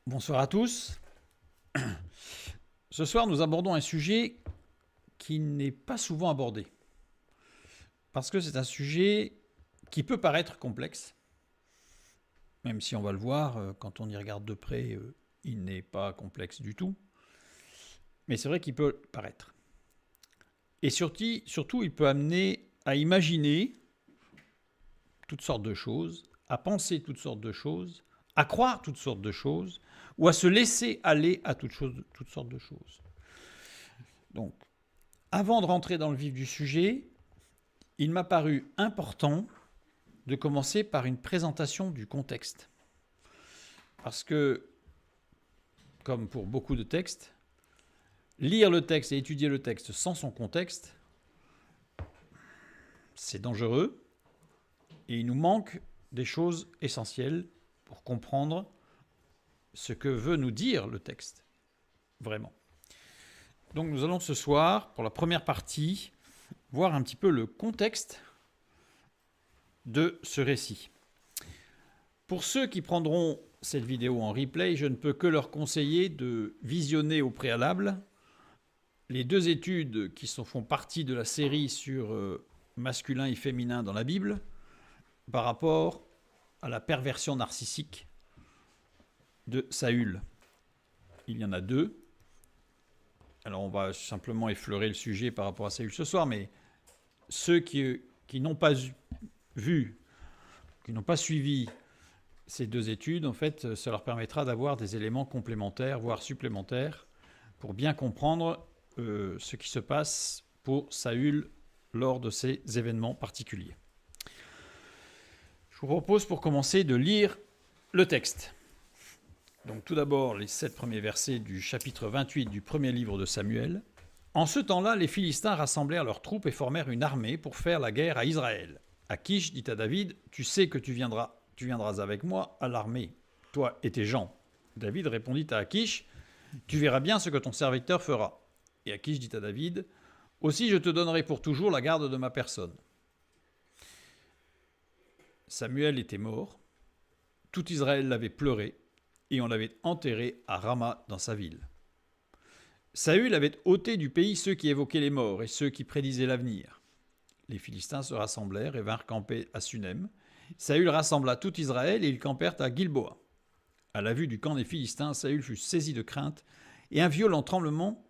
Bonsoir à tous. Ce soir, nous abordons un sujet qui n'est pas souvent abordé, parce que c'est un sujet qui peut paraître complexe, même si on va le voir, quand on y regarde de près, il n'est pas complexe du tout, mais c'est vrai qu'il peut paraître. Et surtout, il peut amener à imaginer toutes sortes de choses, à penser toutes sortes de choses, à croire toutes sortes de choses, ou à se laisser aller à toutes sortes de choses. Donc, avant de rentrer dans le vif du sujet, il m'a paru important de commencer par une présentation du contexte. Parce que, comme pour beaucoup de textes, lire le texte et étudier le texte sans son contexte, c'est dangereux et il nous manque des choses essentielles pour comprendre ce que veut nous dire le texte, vraiment. Donc nous allons ce soir, pour la première partie, voir un petit peu le contexte de ce récit. Pour ceux qui prendront cette vidéo en replay, je ne peux que leur conseiller de visionner au préalable les deux études qui font partie de la série sur masculin et féminin dans la Bible par rapport à la perversion narcissique de Saül. Il y en a deux. Alors on va simplement effleurer le sujet par rapport à Saül ce soir, mais ceux qui n'ont pas vu, qui n'ont pas suivi ces deux études, en fait, ça leur permettra d'avoir des éléments complémentaires, voire supplémentaires, pour bien comprendre ce qui se passe pour Saül lors de ces événements particuliers. Je vous propose pour commencer de lire le texte. Donc tout d'abord les 7 premiers versets du chapitre 28 du premier livre de Samuel. En ce temps-là, les Philistins rassemblèrent leurs troupes et formèrent une armée pour faire la guerre à Israël. Akish dit à David, « Tu sais que tu viendras avec moi à l'armée, toi et tes gens. » David répondit à Akish, « Tu verras bien ce que ton serviteur fera. » Et Akish dit à David, « Aussi je te donnerai pour toujours la garde de ma personne. » Samuel était mort, tout Israël l'avait pleuré, et on l'avait enterré à Rama dans sa ville. Saül avait ôté du pays ceux qui évoquaient les morts et ceux qui prédisaient l'avenir. Les Philistins se rassemblèrent et vinrent camper à Sunem. Saül rassembla tout Israël et ils campèrent à Gilboa. À la vue du camp des Philistins, Saül fut saisi de crainte et un violent tremblement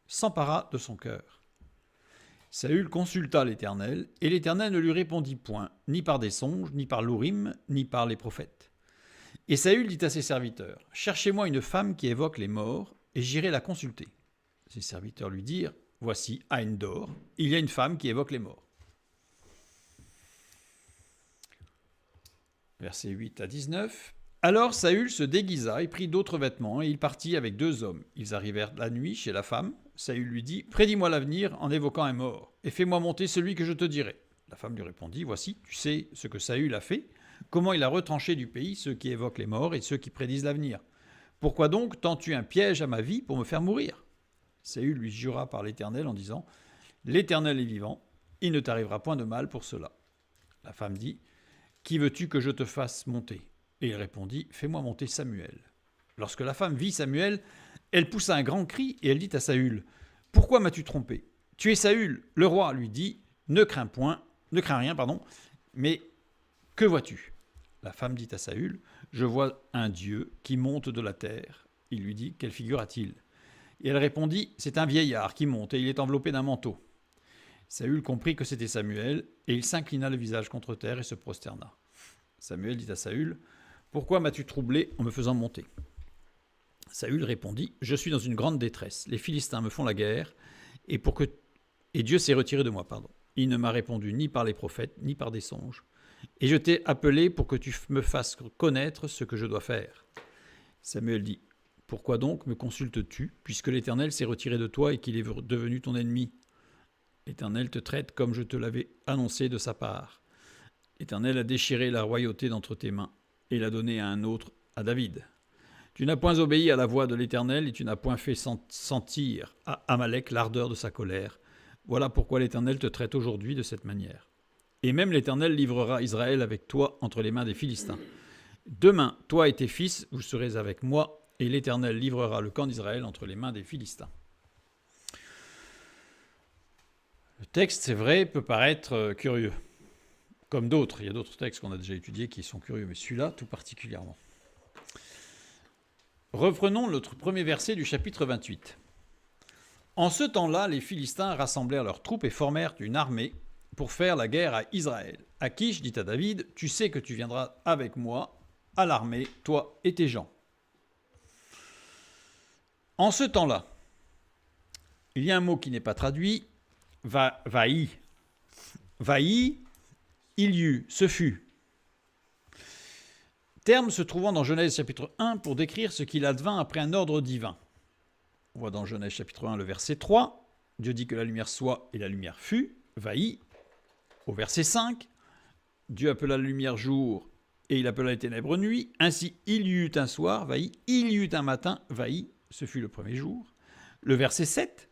s'empara de son cœur. Saül consulta l'Éternel et l'Éternel ne lui répondit point, ni par des songes, ni par l'Urim, ni par les prophètes. Et Saül dit à ses serviteurs, « Cherchez-moi une femme qui évoque les morts, et j'irai la consulter. » Ses serviteurs lui dirent, « Voici, à Endor, il y a une femme qui évoque les morts. » Versets 8 à 19. Alors Saül se déguisa et prit d'autres vêtements, et il partit avec 2 hommes. Ils arrivèrent la nuit chez la femme. Saül lui dit, « Prédis-moi l'avenir en évoquant un mort, et fais-moi monter celui que je te dirai. » La femme lui répondit, « Voici, tu sais ce que Saül a fait, comment il a retranché du pays ceux qui évoquent les morts et ceux qui prédisent l'avenir. Pourquoi donc tends-tu un piège à ma vie pour me faire mourir ?» Saül lui jura par l'Éternel en disant, « L'Éternel est vivant, il ne t'arrivera point de mal pour cela. » La femme dit, « Qui veux-tu que je te fasse monter ?» Et il répondit, « Fais-moi monter Samuel. » Lorsque la femme vit Samuel, elle poussa un grand cri et elle dit à Saül, « Pourquoi m'as-tu trompé ? Tu es Saül. » Le roi lui dit, « Ne crains rien, mais que vois-tu » La femme dit à Saül, « Je vois un Dieu qui monte de la terre. » Il lui dit, « Quelle figure a-t-il » Et elle répondit, « C'est un vieillard qui monte et il est enveloppé d'un manteau. » Saül comprit que c'était Samuel et il s'inclina le visage contre terre et se prosterna. Samuel dit à Saül, « Pourquoi m'as-tu troublé en me faisant monter » Saül répondit, « Je suis dans une grande détresse. Les Philistins me font la guerre et Dieu s'est retiré de moi. Il ne m'a répondu ni par les prophètes ni par des songes. Et je t'ai appelé pour que tu me fasses connaître ce que je dois faire. » Samuel dit, « Pourquoi donc me consultes-tu, puisque l'Éternel s'est retiré de toi et qu'il est devenu ton ennemi ? L'Éternel te traite comme je te l'avais annoncé de sa part. L'Éternel a déchiré la royauté d'entre tes mains et l'a donnée à un autre, à David. Tu n'as point obéi à la voix de l'Éternel et tu n'as point fait sentir à Amalek l'ardeur de sa colère. Voilà pourquoi l'Éternel te traite aujourd'hui de cette manière. Et même l'Éternel livrera Israël avec toi entre les mains des Philistins. Demain, toi et tes fils, vous serez avec moi, et l'Éternel livrera le camp d'Israël entre les mains des Philistins. Le texte, c'est vrai, peut paraître curieux, comme d'autres. Il y a d'autres textes qu'on a déjà étudiés qui sont curieux, mais celui-là tout particulièrement. Reprenons notre premier verset du chapitre 28. En ce temps-là, les Philistins rassemblèrent leurs troupes et formèrent une armée pour faire la guerre à Israël. Akish dit à David, « Tu sais que tu viendras avec moi à l'armée, toi et tes gens. » En ce temps-là, il y a un mot qui n'est pas traduit, vaï. Vaï, il y eut, ce fut. Terme se trouvant dans Genèse chapitre 1 pour décrire ce qu'il advint après un ordre divin. On voit dans Genèse chapitre 1 le verset 3, Dieu dit que la lumière soit et la lumière fut, vaï. Au verset 5, Dieu appela la lumière jour et il appela les ténèbres nuit. Ainsi il y eut un soir, vaï, il y eut un matin, vaï, ce fut le premier jour. Le verset 7,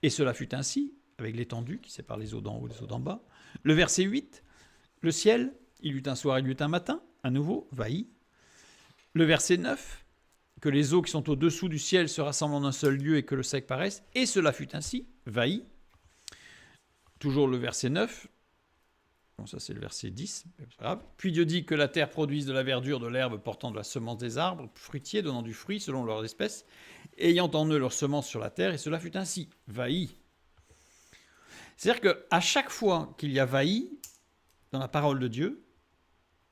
et cela fut ainsi, avec l'étendue qui sépare les eaux d'en haut et les eaux d'en bas. Le verset 8, le ciel, il y eut un soir, il y eut un matin, à nouveau, vaï. Le verset 9, que les eaux qui sont au-dessous du ciel se rassemblent en un seul lieu et que le sec paraisse, et cela fut ainsi, vaï. Toujours le verset 9, bon ça c'est le verset 10, mais c'est pas grave. Puis Dieu dit que la terre produise de la verdure, de l'herbe portant de la semence des arbres, fruitiers donnant du fruit selon leurs espèces, ayant en eux leur semence sur la terre, et cela fut ainsi, vaï. C'est-à-dire qu'à chaque fois qu'il y a vaï dans la parole de Dieu,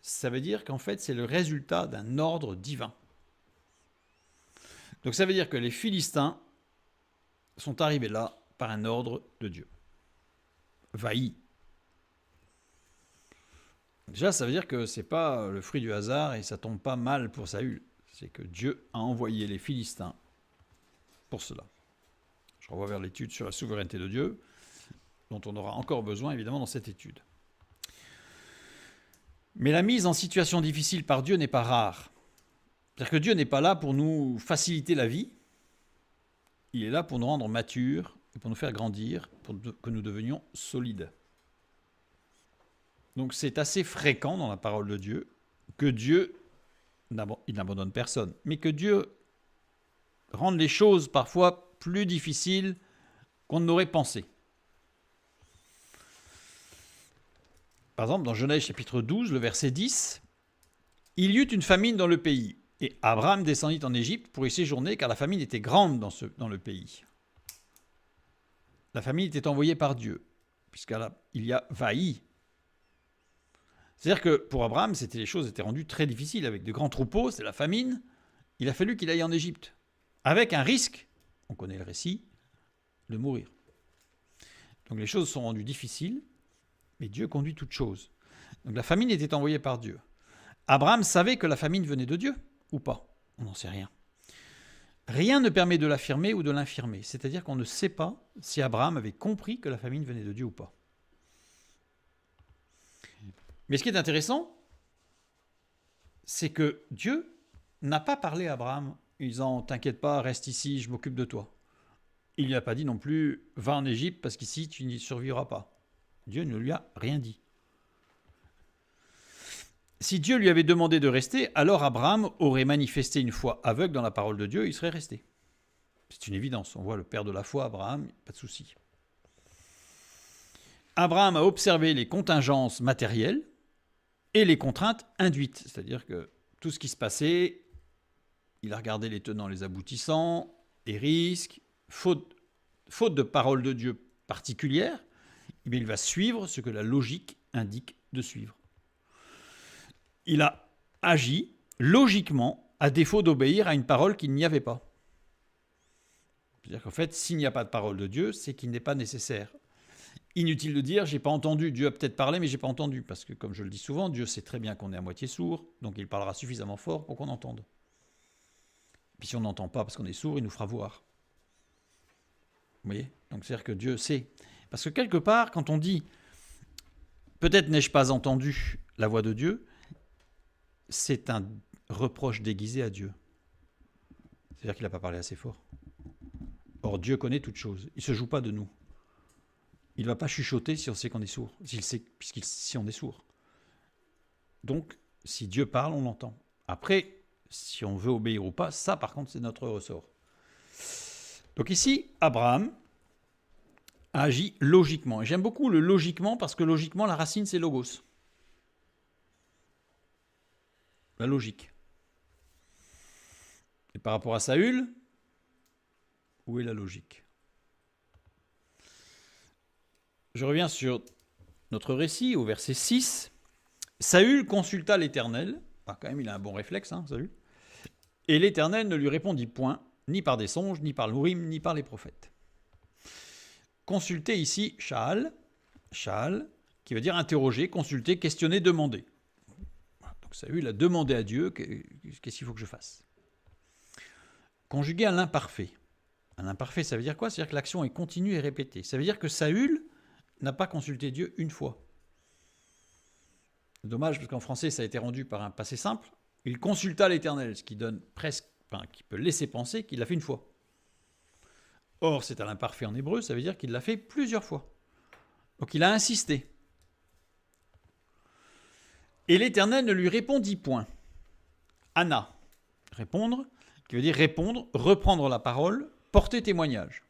ça veut dire qu'en fait c'est le résultat d'un ordre divin. Donc ça veut dire que les Philistins sont arrivés là par un ordre de Dieu. Vaï. Déjà, ça veut dire que ce n'est pas le fruit du hasard et ça ne tombe pas mal pour Saül. C'est que Dieu a envoyé les Philistins pour cela. Je renvoie vers l'étude sur la souveraineté de Dieu, dont on aura encore besoin évidemment dans cette étude. Mais la mise en situation difficile par Dieu n'est pas rare. C'est-à-dire que Dieu n'est pas là pour nous faciliter la vie, il est là pour nous rendre matures et pour nous faire grandir, pour que nous devenions solides. Donc c'est assez fréquent dans la parole de Dieu que Dieu, il n'abandonne personne, mais que Dieu rende les choses parfois plus difficiles qu'on n'aurait pensé. Par exemple, dans Genèse chapitre 12, le verset 10, « Il y eut une famine dans le pays, et Abraham descendit en Égypte pour y séjourner, car la famine était grande dans le pays. » La famine était envoyée par Dieu, puisqu'il y a vaï. C'est-à-dire que pour Abraham, les choses étaient rendues très difficiles, avec de grands troupeaux, c'est la famine. Il a fallu qu'il aille en Égypte, avec un risque, on connaît le récit, de mourir. Donc les choses sont rendues difficiles, mais Dieu conduit toutes choses. Donc la famine était envoyée par Dieu. Abraham savait que la famine venait de Dieu, ou pas? On n'en sait rien. Rien ne permet de l'affirmer ou de l'infirmer. C'est-à-dire qu'on ne sait pas si Abraham avait compris que la famine venait de Dieu ou pas. Mais ce qui est intéressant, c'est que Dieu n'a pas parlé à Abraham en disant « T'inquiète pas, reste ici, je m'occupe de toi ». Il ne lui a pas dit non plus « Va en Égypte parce qu'ici tu n'y survivras pas ». Dieu ne lui a rien dit. Si Dieu lui avait demandé de rester, alors Abraham aurait manifesté une foi aveugle dans la parole de Dieu et il serait resté. C'est une évidence. On voit le père de la foi, Abraham, pas de souci. Abraham a observé les contingences matérielles et les contraintes induites. C'est-à-dire que tout ce qui se passait, il a regardé les tenants, les aboutissants, les risques, faute de parole de Dieu particulière, mais il va suivre ce que la logique indique de suivre. Il a agi logiquement à défaut d'obéir à une parole qu'il n'y avait pas. C'est-à-dire qu'en fait, s'il n'y a pas de parole de Dieu, c'est qu'il n'est pas nécessaire. Inutile de dire, j'ai pas entendu, Dieu a peut-être parlé, mais j'ai pas entendu. Parce que comme je le dis souvent, Dieu sait très bien qu'on est à moitié sourd, donc il parlera suffisamment fort pour qu'on entende. Puis si on n'entend pas parce qu'on est sourd, il nous fera voir. Vous voyez? Donc c'est-à-dire que Dieu sait. Parce que quelque part, quand on dit « peut-être n'ai-je pas entendu la voix de Dieu », c'est un reproche déguisé à Dieu. C'est-à-dire qu'il n'a pas parlé assez fort. Or, Dieu connaît toutes choses. Il ne se joue pas de nous. Il ne va pas chuchoter si on sait qu'on est sourd, si on est sourd. Donc, si Dieu parle, on l'entend. Après, si on veut obéir ou pas, ça par contre c'est notre ressort. Donc ici, Abraham agit logiquement. Et j'aime beaucoup le logiquement parce que logiquement, la racine c'est logos. La logique. Et par rapport à Saül, où est la logique? Je reviens sur notre récit au verset 6. Saül consulta l'Éternel. Ah, quand même, il a un bon réflexe, hein, Saül. Et l'Éternel ne lui répondit point, ni par des songes, ni par l'Urim, ni par les prophètes. Consulter ici, Sha'al, qui veut dire interroger, consulter, questionner, demander. Donc Saül a demandé à Dieu, qu'est-ce qu'il faut que je fasse? Conjugué à l'imparfait. Un imparfait, ça veut dire quoi? C'est-à-dire que l'action est continue et répétée. Ça veut dire que Saül n'a pas consulté Dieu une fois. Dommage, parce qu'en français, ça a été rendu par un passé simple. Il consulta l'Éternel, ce qui donne presque, qui peut laisser penser qu'il l'a fait une fois. Or, c'est à l'imparfait en hébreu, ça veut dire qu'il l'a fait plusieurs fois. Donc il a insisté. Et l'Éternel ne lui répondit point. Anna, répondre, qui veut dire répondre, reprendre la parole, porter témoignage.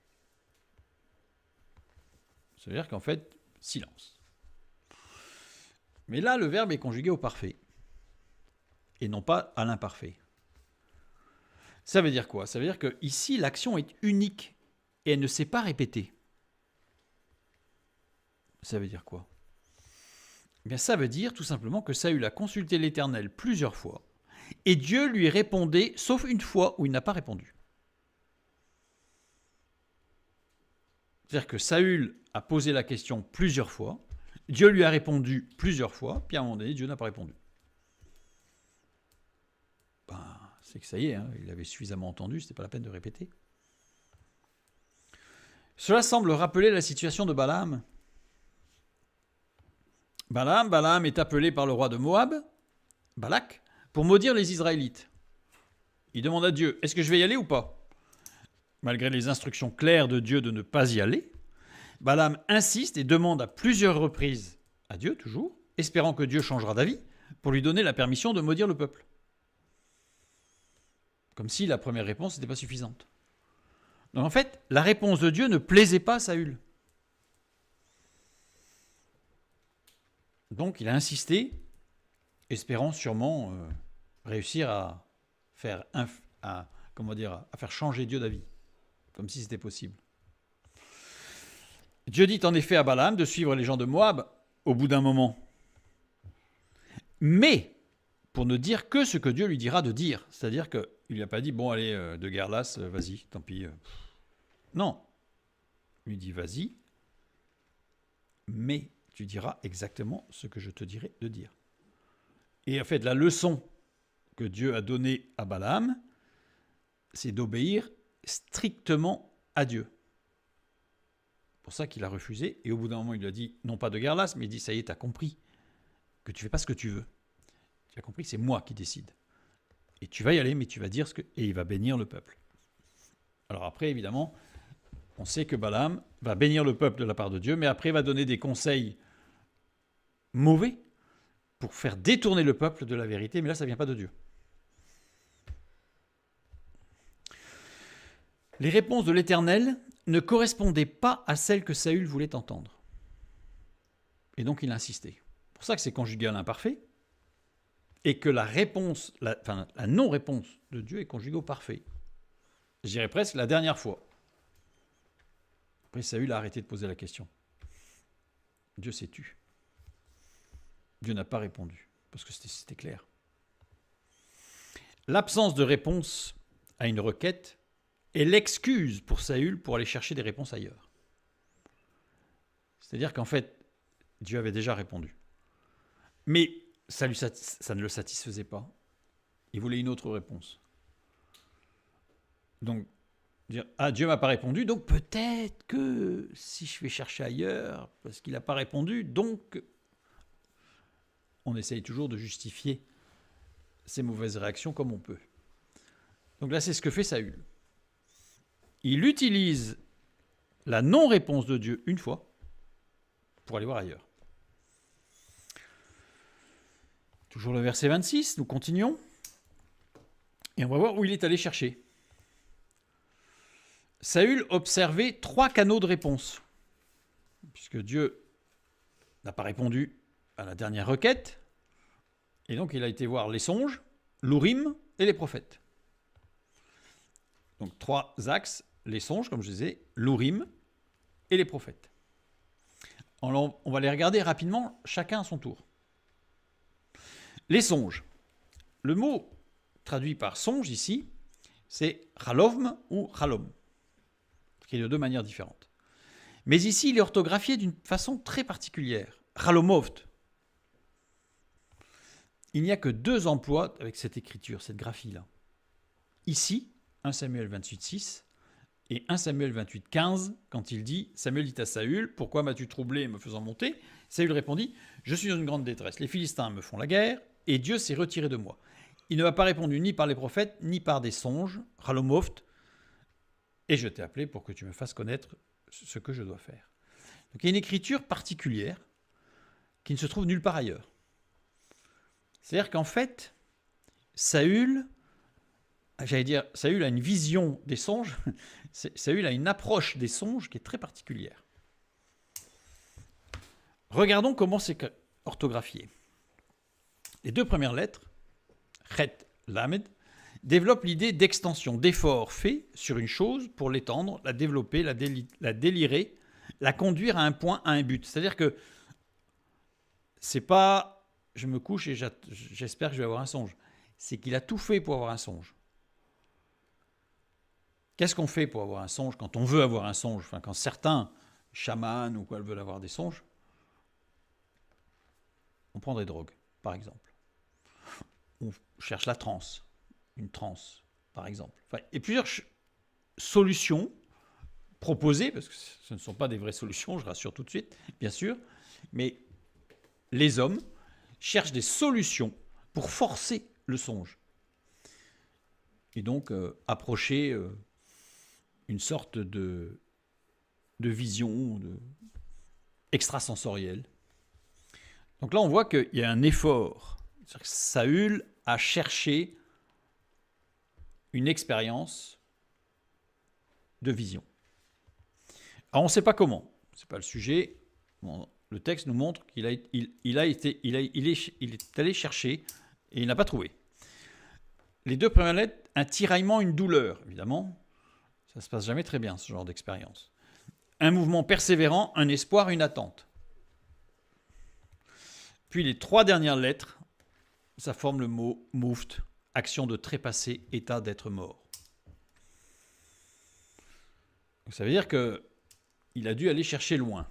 Ça veut dire qu'en fait, silence. Mais là, le verbe est conjugué au parfait, et non pas à l'imparfait. Ça veut dire quoi? Ça veut dire que ici, l'action est unique, et elle ne s'est pas répétée. Ça veut dire quoi? Eh bien, ça veut dire tout simplement que Saül a consulté l'Éternel plusieurs fois, et Dieu lui répondait, sauf une fois où il n'a pas répondu. C'est-à-dire que Saül a posé la question plusieurs fois, Dieu lui a répondu plusieurs fois, puis à un moment donné, Dieu n'a pas répondu. C'est que ça y est, hein, il avait suffisamment entendu, ce n'était pas la peine de répéter. Cela semble rappeler la situation de Balaam. Balaam est appelé par le roi de Moab, Balak, pour maudire les Israélites. Il demande à Dieu, est-ce que je vais y aller ou pas? Malgré les instructions claires de Dieu de ne pas y aller, Balaam insiste et demande à plusieurs reprises à Dieu, toujours, espérant que Dieu changera d'avis, pour lui donner la permission de maudire le peuple. Comme si la première réponse n'était pas suffisante. Donc en fait, la réponse de Dieu ne plaisait pas à Saül. Donc il a insisté, espérant sûrement réussir à faire changer Dieu d'avis, comme si c'était possible. Dieu dit en effet à Balaam de suivre les gens de Moab au bout d'un moment, mais pour ne dire que ce que Dieu lui dira de dire. C'est-à-dire qu'il ne lui a pas dit, bon allez, de guerre lasse, vas-y, tant pis. Non, il lui dit, vas-y, mais tu diras exactement ce que je te dirai de dire. Et en fait, la leçon que Dieu a donnée à Balaam, c'est d'obéir strictement à Dieu. C'est pour ça qu'il a refusé, et au bout d'un moment, il lui a dit, non pas de guerre lasse, mais il dit, ça y est, tu as compris que tu ne fais pas ce que tu veux. Tu as compris que c'est moi qui décide. Et tu vas y aller, mais tu vas dire ce que... Et il va bénir le peuple. Alors après, évidemment, on sait que Balaam va bénir le peuple de la part de Dieu, mais après il va donner des conseils mauvais pour faire détourner le peuple de la vérité, mais là, ça ne vient pas de Dieu. Les réponses de l'Éternel ne correspondaient pas à celles que Saül voulait entendre. Et donc il a insisté. C'est pour ça que c'est conjugué à l'imparfait, et que la non-réponse de Dieu est conjuguée au parfait. Je dirais presque la dernière fois. Après, Saül a arrêté de poser la question. Dieu s'est tu. Dieu n'a pas répondu, parce que c'était clair. L'absence de réponse à une requête est l'excuse pour Saül pour aller chercher des réponses ailleurs. C'est-à-dire qu'en fait, Dieu avait déjà répondu. Mais ça ne le satisfaisait pas. Il voulait une autre réponse. Donc, dire, Dieu ne m'a pas répondu, donc peut-être que si je vais chercher ailleurs, parce qu'il n'a pas répondu, donc on essaye toujours de justifier ces mauvaises réactions comme on peut. Donc là, c'est ce que fait Saül. Il utilise la non-réponse de Dieu une fois pour aller voir ailleurs. Toujours le verset 26, nous continuons. Et on va voir où il est allé chercher. Saül observait 3 canaux de réponse, puisque Dieu n'a pas répondu à la dernière requête, et donc il a été voir les songes, l'Urim et les prophètes. Donc 3 axes, les songes, comme je disais, l'Urim et les prophètes. On va les regarder rapidement, chacun à son tour. Les songes. Le mot traduit par songe ici, c'est chalovm ou chalom, qui est de 2 manières différentes. Mais ici, il est orthographié d'une façon très particulière. Chalomovt. Il n'y a que 2 emplois avec cette écriture, cette graphie-là. Ici, 1 Samuel 28,6 et 1 Samuel 28,15, quand il dit « Samuel dit à Saül, pourquoi m'as-tu troublé me faisant monter ?» Saül répondit « Je suis dans une grande détresse. Les Philistins me font la guerre et Dieu s'est retiré de moi. » Il ne m'a pas répondu ni par les prophètes, ni par des songes, Chalomoft, et je t'ai appelé pour que tu me fasses connaître ce que je dois faire. Donc il y a une écriture particulière qui ne se trouve nulle part ailleurs. C'est-à-dire qu'en fait, Saül a une vision des songes, Saül a une approche des songes qui est très particulière. Regardons comment c'est orthographié. Les 2 premières lettres, Chet, Lamed, développent l'idée d'extension, d'effort fait sur une chose pour l'étendre, la développer, la délirer, la conduire à un point, à un but. C'est-à-dire que c'est pas je me couche et j'espère que je vais avoir un songe. C'est qu'il a tout fait pour avoir un songe. Qu'est-ce qu'on fait pour avoir un songe quand on veut avoir un songe? Enfin, quand certains chamans ou quoi veulent avoir des songes, on prend des drogues, par exemple. On cherche la transe, une transe, par exemple. Enfin, il y a plusieurs solutions proposées, parce que ce ne sont pas des vraies solutions, je rassure tout de suite, bien sûr, mais les hommes cherchent des solutions pour forcer le songe. Et donc, approcher une sorte de vision extrasensorielle. Donc là, on voit qu'il y a un effort. C'est-à-dire que Saül a cherché une expérience de vision. Alors, on ne sait pas comment. Ce n'est pas le sujet. Bon, le texte nous montre qu'il est allé chercher et il n'a pas trouvé. Les 2 premières lettres, un tiraillement, une douleur, évidemment. Ça ne se passe jamais très bien, ce genre d'expérience. Un mouvement persévérant, un espoir, une attente. Puis les 3 dernières lettres, ça forme le mot mouft, action de trépasser, état d'être mort. Donc ça veut dire qu'il a dû aller chercher loin.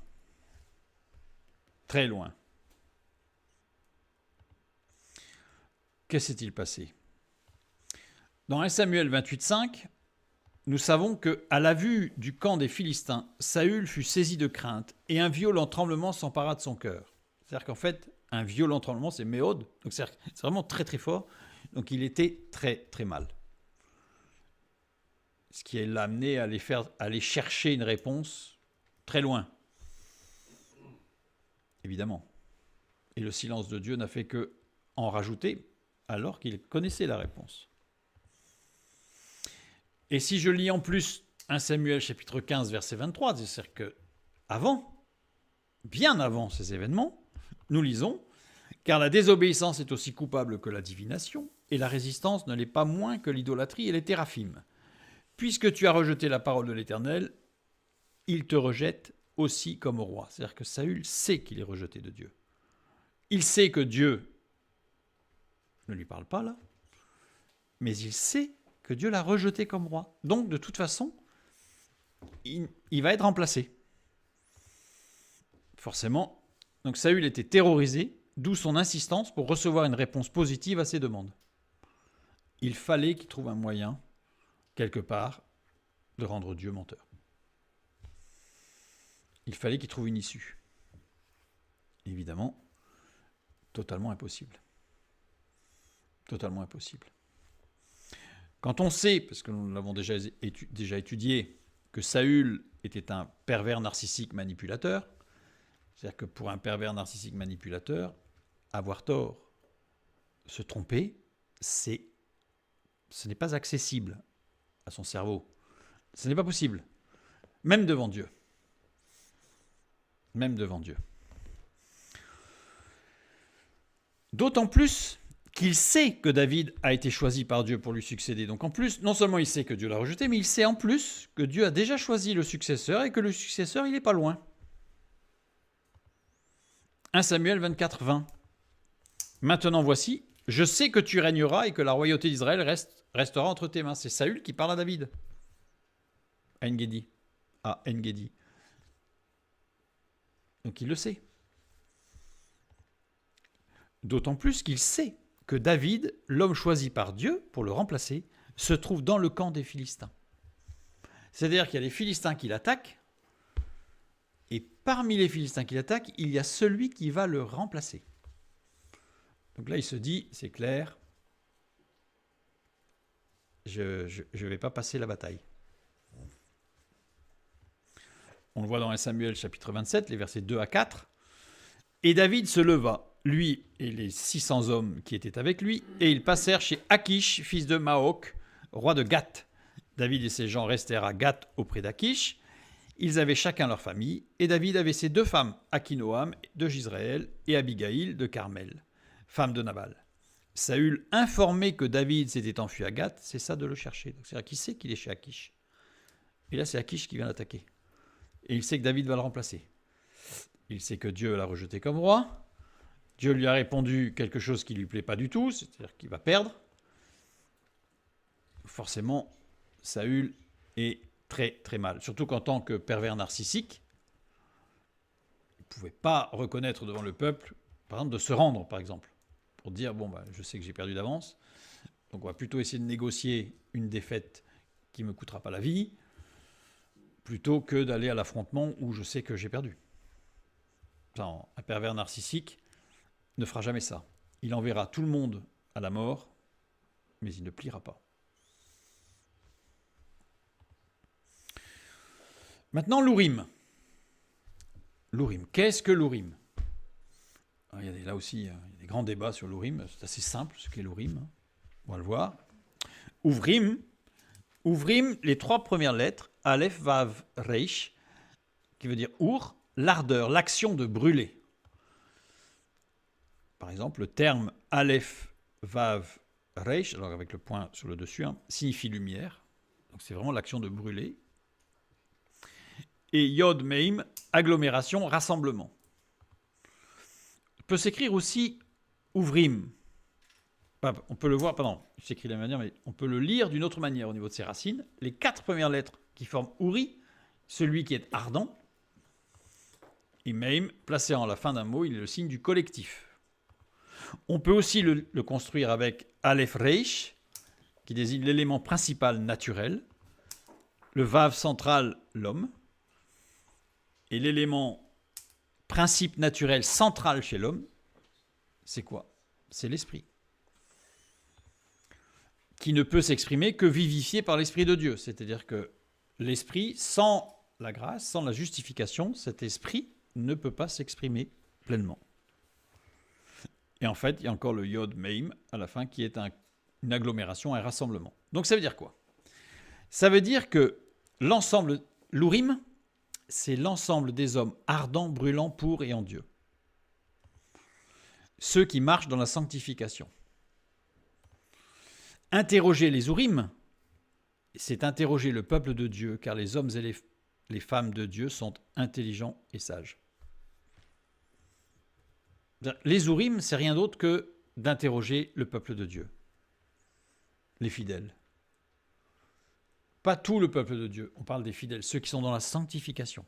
Très loin. Que s'est-il passé? Dans 1 Samuel 28,5, nous savons qu'à la vue du camp des Philistins, Saül fut saisi de crainte et un violent tremblement s'empara de son cœur. C'est-à-dire qu'en fait, un violent tremblement, c'est méode, donc c'est vraiment très très fort. Donc il était très très mal. Ce qui l'a amené à aller chercher une réponse très loin. Évidemment. Et le silence de Dieu n'a fait que en rajouter alors qu'il connaissait la réponse. Et si je lis en plus 1 Samuel chapitre 15 verset 23, c'est-à-dire que bien avant ces événements, nous lisons « Car la désobéissance est aussi coupable que la divination, et la résistance ne l'est pas moins que l'idolâtrie et les téraphim. Puisque tu as rejeté la parole de l'Éternel, il te rejette aussi comme roi. » C'est-à-dire que Saül sait qu'il est rejeté de Dieu. Il sait que Dieu ne lui parle pas là, mais il sait que Dieu l'a rejeté comme roi. Donc, de toute façon, il va être remplacé. Forcément. Donc, Saül était terrorisé, d'où son insistance pour recevoir une réponse positive à ses demandes. Il fallait qu'il trouve un moyen, quelque part, de rendre Dieu menteur. Il fallait qu'il trouve une issue. Évidemment, totalement impossible. Totalement impossible. Quand on sait, parce que nous l'avons déjà étudié, que Saül était un pervers narcissique manipulateur, c'est-à-dire que pour un pervers narcissique manipulateur, avoir tort, se tromper, c'est Ce n'est pas accessible à son cerveau. Ce n'est pas possible. Même devant Dieu. Même devant Dieu. D'autant plus qu'il sait que David a été choisi par Dieu pour lui succéder. Donc en plus, non seulement il sait que Dieu l'a rejeté, mais il sait en plus que Dieu a déjà choisi le successeur et que le successeur, il n'est pas loin. 1 Samuel 24, 20. Maintenant voici, je sais que tu régneras et que la royauté d'Israël restera entre tes mains. C'est Saül qui parle à David. À En-Gedi. À En-Gedi. Donc il le sait. D'autant plus qu'il sait que David, l'homme choisi par Dieu pour le remplacer, se trouve dans le camp des Philistins. C'est-à-dire qu'il y a les Philistins qui l'attaquent, et parmi les Philistins qui l'attaquent, il y a celui qui va le remplacer. Donc là, il se dit, c'est clair, je ne vais pas passer la bataille. On le voit dans 1 Samuel chapitre 27, les versets 2 à 4. Et David se leva, lui et les 600 hommes qui étaient avec lui, et ils passèrent chez Akish, fils de Maok, roi de Gath. David et ses gens restèrent à Gath auprès d'Akish. Ils avaient chacun leur famille, et David avait ses 2 femmes, Akinoam de Jizréel et Abigail de Carmel, femme de Nabal. Saül, informé que David s'était enfui à Gath, cessa de le chercher. Donc c'est-à-dire qu'il sait qu'il est chez Akish. Et là, c'est Akish qui vient l'attaquer. Et il sait que David va le remplacer. Il sait que Dieu l'a rejeté comme roi. Dieu lui a répondu quelque chose qui ne lui plaît pas du tout, c'est-à-dire qu'il va perdre. Forcément, Saül est très très mal. Surtout qu'en tant que pervers narcissique, il ne pouvait pas reconnaître devant le peuple, par exemple, de se rendre, par exemple, pour dire, bon, je sais que j'ai perdu d'avance, donc on va plutôt essayer de négocier une défaite qui ne me coûtera pas la vie, plutôt que d'aller à l'affrontement où je sais que j'ai perdu. Un pervers narcissique ne fera jamais ça. Il enverra tout le monde à la mort, mais il ne pliera pas. Maintenant, l'Urim. L'Urim. Qu'est-ce que l'Urim ? Il y a là aussi des grands débats sur l'Urim. C'est assez simple ce qu'est l'Urim. On va le voir. Uvrim, les 3 premières lettres, Aleph, Vav, Reish, qui veut dire Ur, l'ardeur, l'action de brûler. Par exemple, le terme Aleph, Vav, Reish, alors avec le point sur le dessus, signifie lumière. Donc c'est vraiment l'action de brûler. Et Yod Meim, agglomération, rassemblement. Peut s'écrire aussi Uvrim. On peut le voir, il s'écrit de la même manière, mais on peut le lire d'une autre manière au niveau de ses racines. Les 4 premières lettres qui forment Uri, celui qui est ardent, et Meim, placé en la fin d'un mot, il est le signe du collectif. On peut aussi le construire avec Aleph Reish, qui désigne l'élément principal naturel, le Vav central, l'homme, et l'élément principe naturel central chez l'homme, c'est quoi ? C'est l'esprit, qui ne peut s'exprimer que vivifié par l'Esprit de Dieu. C'est-à-dire que l'Esprit, sans la grâce, sans la justification, cet esprit ne peut pas s'exprimer pleinement. Et en fait, il y a encore le Yod Meim à la fin qui est une agglomération, un rassemblement. Donc ça veut dire quoi ? Ça veut dire que l'ensemble, l'Urim, c'est l'ensemble des hommes ardents, brûlants pour et en Dieu. Ceux qui marchent dans la sanctification. Interroger les Urim, c'est interroger le peuple de Dieu, car les hommes et les femmes de Dieu sont intelligents et sages. Les Urim, c'est rien d'autre que d'interroger le peuple de Dieu, les fidèles. Pas tout le peuple de Dieu, on parle des fidèles, ceux qui sont dans la sanctification.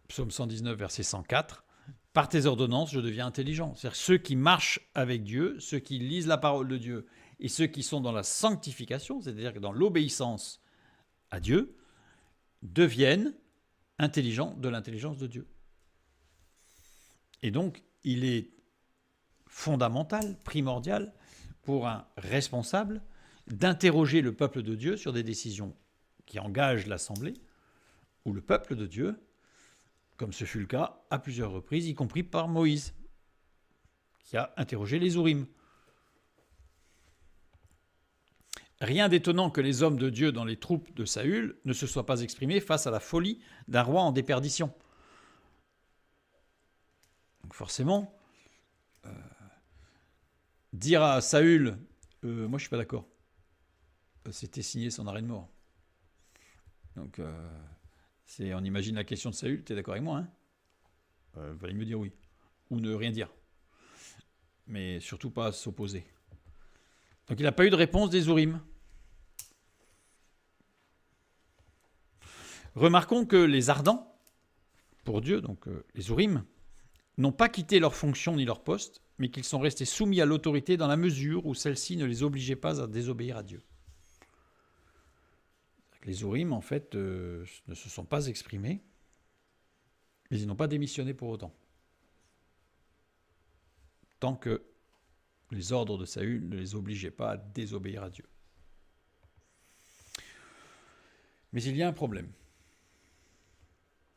Psaume 119, verset 104. Par tes ordonnances, je deviens intelligent. C'est-à-dire ceux qui marchent avec Dieu, ceux qui lisent la parole de Dieu et ceux qui sont dans la sanctification, c'est-à-dire que dans l'obéissance à Dieu, deviennent intelligents de l'intelligence de Dieu. Et donc, il est fondamental, primordial, pour un responsable d'interroger le peuple de Dieu sur des décisions qui engagent l'Assemblée ou le peuple de Dieu, comme ce fut le cas à plusieurs reprises, y compris par Moïse, qui a interrogé les Urim. Rien d'étonnant que les hommes de Dieu dans les troupes de Saül ne se soient pas exprimés face à la folie d'un roi en déperdition. Donc forcément, dire à Saül, moi je suis pas d'accord, c'était signer son arrêt de mort. Donc on imagine la question de Saül, tu es d'accord avec moi, hein? Il fallait mieux dire oui, ou ne rien dire, mais surtout pas s'opposer. Donc il n'a pas eu de réponse des Ourim. Remarquons que les ardents, pour Dieu, donc les Ourim, n'ont pas quitté leur fonction ni leur poste, mais qu'ils sont restés soumis à l'autorité dans la mesure où celle-ci ne les obligeait pas à désobéir à Dieu. Les Ourim, en fait, ne se sont pas exprimés, mais ils n'ont pas démissionné pour autant. Tant que les ordres de Saül ne les obligeaient pas à désobéir à Dieu. Mais il y a un problème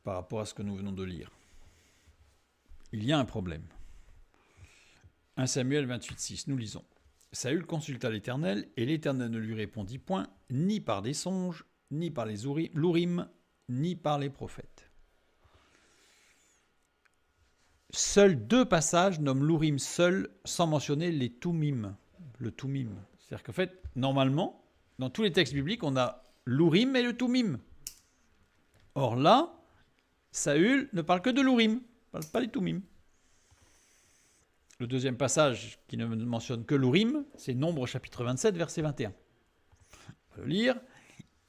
par rapport à ce que nous venons de lire. Il y a un problème. 1 Samuel 28,6, nous lisons. Saül consulta l'Éternel, et l'Éternel ne lui répondit point, ni par des songes, ni par les l'Ourim, ni par les prophètes. Seuls 2 passages nomment l'Ourim seul, sans mentionner les Toumim. Le Toumim. C'est-à-dire qu'en fait, normalement, dans tous les textes bibliques, on a l'Ourim et le Toumim. Or là, Saül ne parle que de l'Ourim, ne parle pas des Toumim. Le deuxième passage qui ne mentionne que l'Ourim, c'est Nombre chapitre 27, verset 21. On va le lire.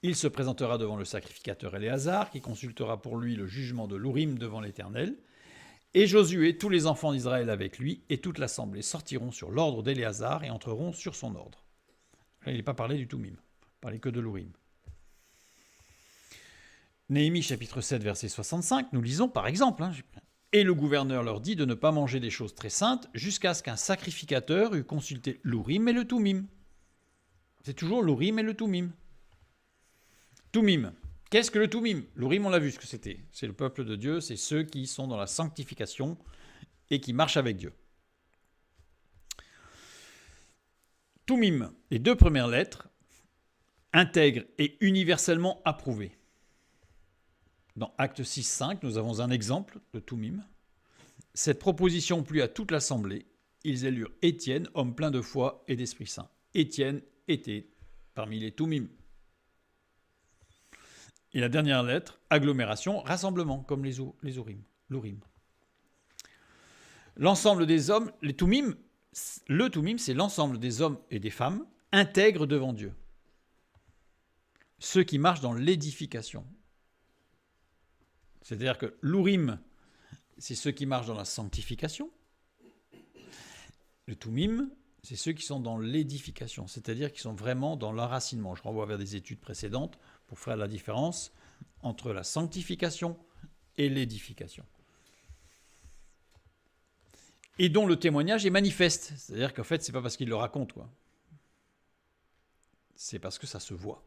Il se présentera devant le sacrificateur Éléazar, qui consultera pour lui le jugement de l'Ourim devant l'Éternel. Et Josué, tous les enfants d'Israël avec lui, et toute l'assemblée sortiront sur l'ordre d'Éléazar et entreront sur son ordre. Là, il n'est pas parlé du Toumim, il ne parlait que de l'Ourim. Néhémie chapitre 7, verset 65, nous lisons par exemple, et le gouverneur leur dit de ne pas manger des choses très saintes jusqu'à ce qu'un sacrificateur eût consulté l'Ourim et le Toumim. C'est toujours l'Ourim et le Toumim. Toumim. Qu'est-ce que le Toumim? L'Ourim, on l'a vu ce que c'était. C'est le peuple de Dieu, c'est ceux qui sont dans la sanctification et qui marchent avec Dieu. Toumim, les 2 premières lettres, intègres et universellement approuvées. Dans Actes 6.5, nous avons un exemple de Toumim. Cette proposition plut à toute l'assemblée. Ils élurent Étienne, homme plein de foi et d'Esprit Saint. Étienne était parmi les Toumim. Et la dernière lettre, agglomération, rassemblement, comme les Ourim, l'Ourim. L'ensemble des hommes, le Toumim, c'est l'ensemble des hommes et des femmes intègres devant Dieu. Ceux qui marchent dans l'édification. C'est-à-dire que l'Ourim, c'est ceux qui marchent dans la sanctification. Le Toumim, c'est ceux qui sont dans l'édification, c'est-à-dire qui sont vraiment dans l'enracinement. Je renvoie vers des études précédentes pour faire la différence entre la sanctification et l'édification. Et dont le témoignage est manifeste. C'est-à-dire qu'en fait, ce n'est pas parce qu'il le raconte, quoi. C'est parce que ça se voit.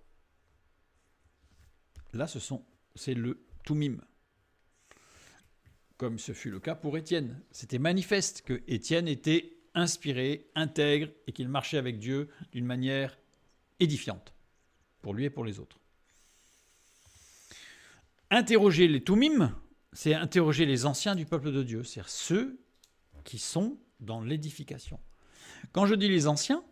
Là, c'est le Toumim. Comme ce fut le cas pour Étienne. C'était manifeste que Étienne était inspiré, intègre et qu'il marchait avec Dieu d'une manière édifiante pour lui et pour les autres. Interroger les Toumim, c'est interroger les anciens du peuple de Dieu, c'est-à-dire ceux qui sont dans l'édification. Quand je dis les anciens,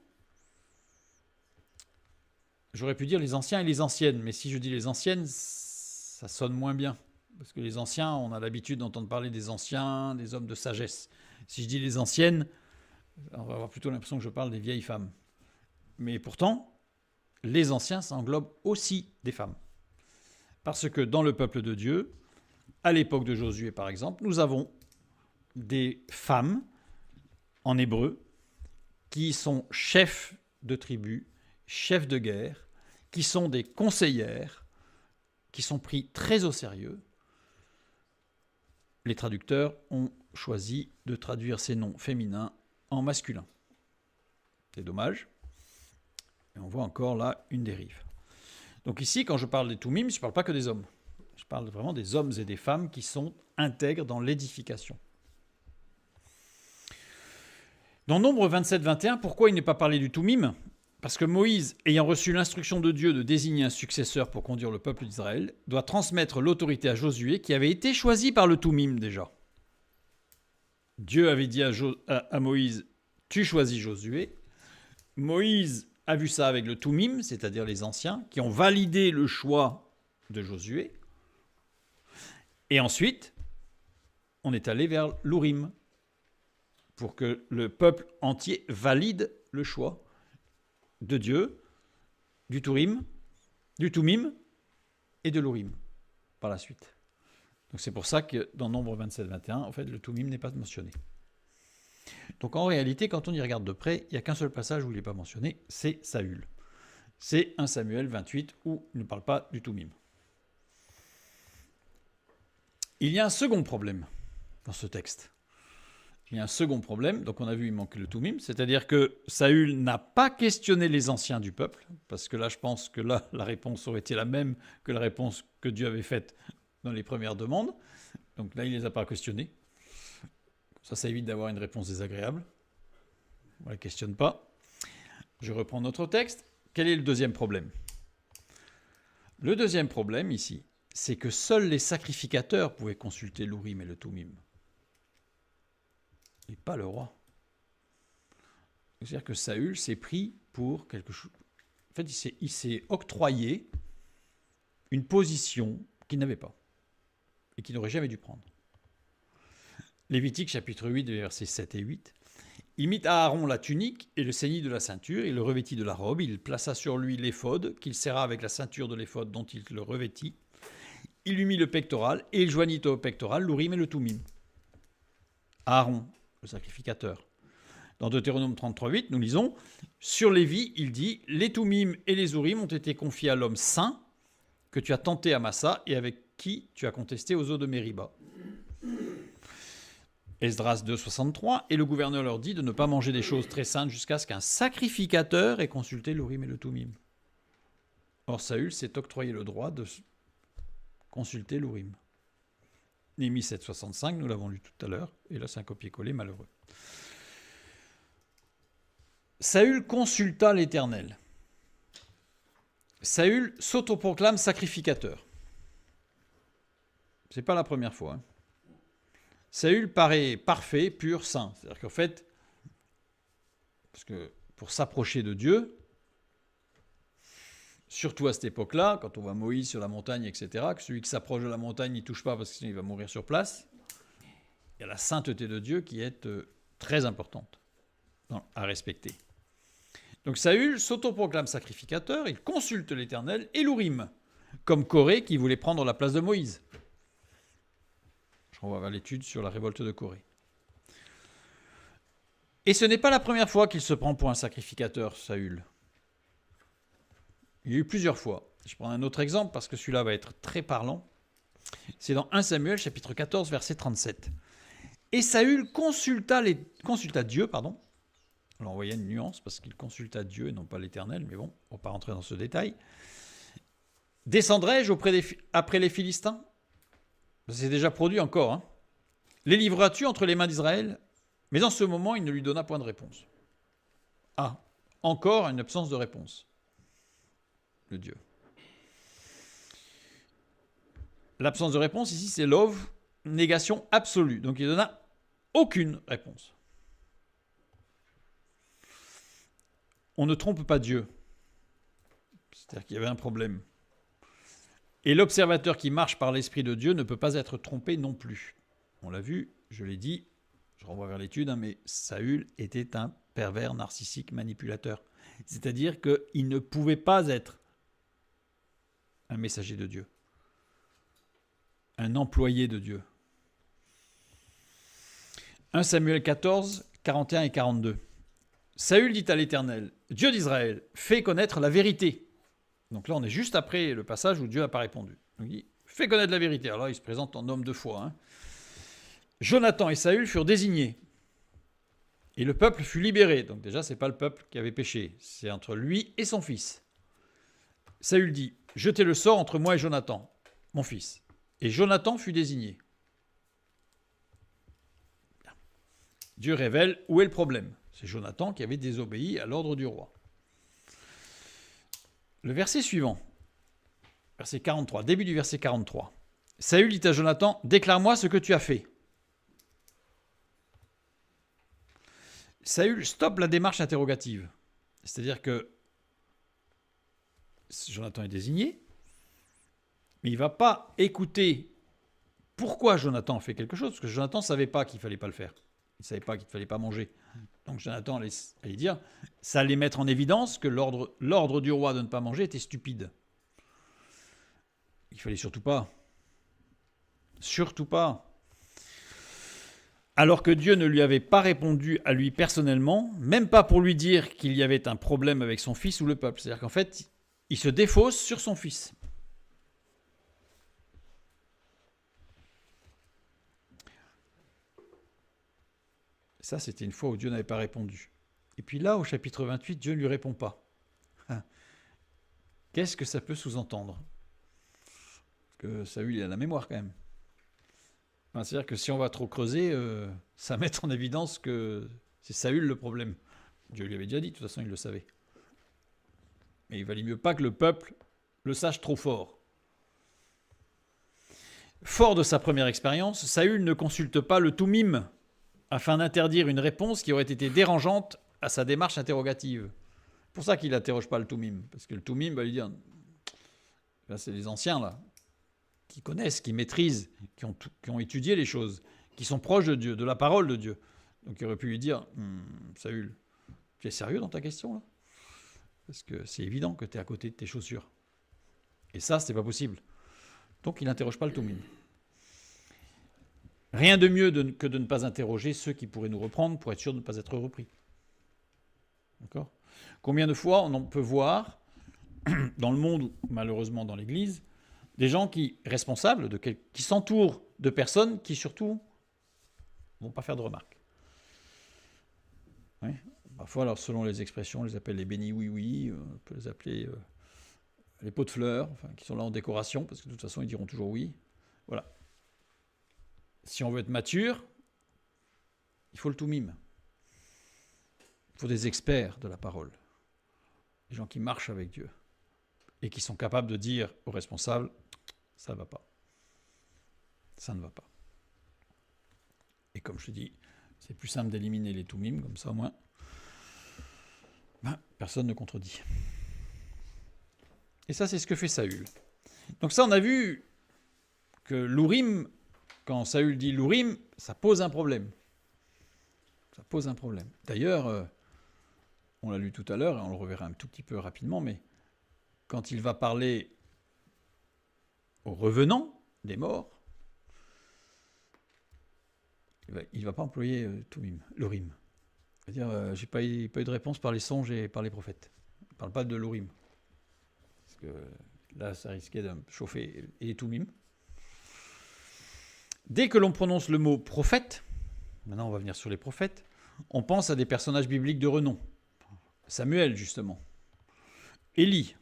j'aurais pu dire les anciens et les anciennes, mais si je dis les anciennes, ça sonne moins bien. Parce que les anciens, on a l'habitude d'entendre parler des anciens, des hommes de sagesse. Si je dis les anciennes, on va avoir plutôt l'impression que je parle des vieilles femmes. Mais pourtant, les anciens, ça englobe aussi des femmes. Parce que dans le peuple de Dieu, à l'époque de Josué par exemple, nous avons des femmes en hébreu qui sont chefs de tribu, chefs de guerre, qui sont des conseillères, qui sont pris très au sérieux. Les traducteurs ont choisi de traduire ces noms féminins en masculin. C'est dommage. Et on voit encore là une dérive. Donc ici, quand je parle des Toumim, je ne parle pas que des hommes. Je parle vraiment des hommes et des femmes qui sont intègres dans l'édification. Dans Nombre 27-21, pourquoi il n'est pas parlé du Toumim? Parce que Moïse, ayant reçu l'instruction de Dieu de désigner un successeur pour conduire le peuple d'Israël, doit transmettre l'autorité à Josué qui avait été choisi par le Toumim déjà. Dieu avait dit à Moïse, tu choisis Josué. Moïse a vu ça avec le Toumim, c'est-à-dire les anciens, qui ont validé le choix de Josué. Et ensuite, on est allé vers l'Urim, pour que le peuple entier valide le choix de Dieu, du Toumim et de l'Urim par la suite. Donc c'est pour ça que dans Nombre 27-21, en fait, le Toumim n'est pas mentionné. Donc en réalité, quand on y regarde de près, il n'y a qu'un seul passage où il n'est pas mentionné, c'est Saül. C'est 1 Samuel 28 où il ne parle pas du Toumim. Il y a un second problème dans ce texte. Il y a un second problème, donc on a vu il manque le Toumim, c'est-à-dire que Saül n'a pas questionné les anciens du peuple, parce que là je pense que là la réponse aurait été la même que la réponse que Dieu avait faite dans les premières demandes. Donc là il ne les a pas questionnés. Ça évite d'avoir une réponse désagréable. On ne la questionne pas. Je reprends notre texte. Quel est le deuxième problème ? Le deuxième problème ici, c'est que seuls les sacrificateurs pouvaient consulter l'Urim et le Toumim. Et pas le roi. C'est-à-dire que Saül s'est pris pour quelque chose. En fait, il s'est octroyé une position qu'il n'avait pas et qu'il n'aurait jamais dû prendre. Lévitique chapitre 8, versets 7 et 8. Il mit à Aaron la tunique et le ceignit de la ceinture, il le revêtit de la robe, il plaça sur lui l'éphod, qu'il serra avec la ceinture de l'éphod dont il le revêtit. Il lui mit le pectoral et il joignit au pectoral l'Urim et le Toumim. Aaron, le sacrificateur. Dans Deutéronome 33.8, nous lisons « Sur Lévi, il dit « Les Toumim et les Urim ont été confiés à l'homme saint que tu as tenté à Massa et avec qui tu as contesté aux eaux de Mériba. » Esdras 2.63, et le gouverneur leur dit de ne pas manger des choses très saintes jusqu'à ce qu'un sacrificateur ait consulté l'Urim et le Toumim. Or Saül s'est octroyé le droit de consulter l'Urim. Néhémie 7.65, nous l'avons lu tout à l'heure, et là c'est un copier-coller malheureux. Saül consulta l'Éternel. Saül s'autoproclame sacrificateur. C'est pas la première fois. Saül paraît parfait, pur, saint. C'est-à-dire qu'en fait, parce que pour s'approcher de Dieu, surtout à cette époque-là, quand on voit Moïse sur la montagne, etc., que celui qui s'approche de la montagne n'y touche pas parce que sinon il va mourir sur place, il y a la sainteté de Dieu qui est très importante à respecter. Donc Saül s'autoproclame sacrificateur, il consulte l'Éternel et l'Urim, comme Corée qui voulait prendre la place de Moïse. Je renvoie vers l'étude sur la révolte de Corée. Et ce n'est pas la première fois qu'il se prend pour un sacrificateur, Saül. Il y a eu plusieurs fois. Je prends un autre exemple parce que celui-là va être très parlant. C'est dans 1 Samuel, chapitre 14, verset 37. Et Saül consulta Dieu, pardon. Alors on voyait une nuance parce qu'il consulta Dieu et non pas l'Éternel, mais bon, on ne va pas rentrer dans ce détail. Descendrai-je après les Philistins ? C'est déjà produit encore. Hein. Les livreras-tu entre les mains d'Israël ? Mais en ce moment, il ne lui donna point de réponse. Ah, encore une absence de réponse. Le Dieu. L'absence de réponse ici, c'est l'ov, négation absolue. Donc il ne donna aucune réponse. On ne trompe pas Dieu. C'est-à-dire qu'il y avait un problème. Et l'observateur qui marche par l'Esprit de Dieu ne peut pas être trompé non plus. On l'a vu, je l'ai dit, je renvoie vers l'étude, mais Saül était un pervers narcissique manipulateur. C'est-à-dire qu'il ne pouvait pas être un messager de Dieu, un employé de Dieu. 1 Samuel 14, 41 et 42. Saül dit à l'Éternel, Dieu d'Israël, fais connaître la vérité. Donc là, on est juste après le passage où Dieu n'a pas répondu. Donc il dit, fais connaître la vérité. Alors là, il se présente en homme de foi. Hein. Jonathan et Saül furent désignés. Et le peuple fut libéré. Donc déjà, ce n'est pas le peuple qui avait péché. C'est entre lui et son fils. Saül dit, jetez le sort entre moi et Jonathan, mon fils. Et Jonathan fut désigné. Dieu révèle où est le problème. C'est Jonathan qui avait désobéi à l'ordre du roi. Le verset suivant, verset 43, début du verset 43. Saül dit à Jonathan, « Déclare-moi ce que tu as fait. » Saül stoppe la démarche interrogative. C'est-à-dire que Jonathan est désigné, mais il ne va pas écouter pourquoi Jonathan fait quelque chose, parce que Jonathan ne savait pas qu'il ne fallait pas le faire. Il ne savait pas qu'il ne fallait pas manger. Donc Jonathan allait dire, ça allait mettre en évidence que l'ordre du roi de ne pas manger était stupide. Il ne fallait surtout pas. Surtout pas. Alors que Dieu ne lui avait pas répondu à lui personnellement, même pas pour lui dire qu'il y avait un problème avec son fils ou le peuple. C'est-à-dire qu'en fait, il se défausse sur son fils. Ça, c'était une fois où Dieu n'avait pas répondu. Et puis là, au chapitre 28, Dieu ne lui répond pas. Qu'est-ce que ça peut sous-entendre? Parce que Saül, il a la mémoire quand même. C'est-à-dire que si on va trop creuser, ça met en évidence que c'est Saül le problème. Dieu lui avait déjà dit, de toute façon, il le savait. Mais il valait mieux pas que le peuple le sache trop fort. Fort de sa première expérience, Saül ne consulte pas le Toumim afin d'interdire une réponse qui aurait été dérangeante à sa démarche interrogative. C'est pour ça qu'il n'interroge pas le Toumim, parce que le Toumim va lui dire, là c'est les anciens là, qui connaissent, qui maîtrisent, qui ont étudié les choses, qui sont proches de Dieu, de la parole de Dieu. Donc il aurait pu lui dire, Saül, tu es sérieux dans ta question là? Parce que c'est évident que tu es à côté de tes chaussures. Et ça, c'est pas possible. Donc il n'interroge pas le Toumim. Rien de mieux que de ne pas interroger ceux qui pourraient nous reprendre pour être sûr de ne pas être repris. D'accord? Combien de fois on peut voir, dans le monde, ou malheureusement dans l'Église, des gens responsables, qui s'entourent de personnes qui surtout ne vont pas faire de remarques. Oui. Parfois, alors, selon les expressions, on les appelle les bénis oui-oui, on peut les appeler les pots de fleurs, qui sont là en décoration, parce que de toute façon, ils diront toujours oui. Voilà. Si on veut être mature, il faut le Toumim. Il faut des experts de la parole. Des gens qui marchent avec Dieu. Et qui sont capables de dire aux responsables, ça ne va pas. Ça ne va pas. Et comme je te dis, c'est plus simple d'éliminer les Toumim, comme ça au moins, personne ne contredit. Et ça, c'est ce que fait Saül. Donc ça, on a vu que l'Urim, quand Saül dit l'Urim, ça pose un problème. Ça pose un problème. D'ailleurs, on l'a lu tout à l'heure, et on le reverra un tout petit peu rapidement, mais quand il va parler aux revenants des morts, il ne va pas employer l'Urim. C'est-à-dire, j'ai pas eu de réponse par les songes et par les prophètes. Il ne parle pas de l'Urim. Parce que là, ça risquait de chauffer les Toumim. Dès que l'on prononce le mot prophète, maintenant on va venir sur les prophètes, on pense à des personnages bibliques de renom. Samuel, justement. Élie,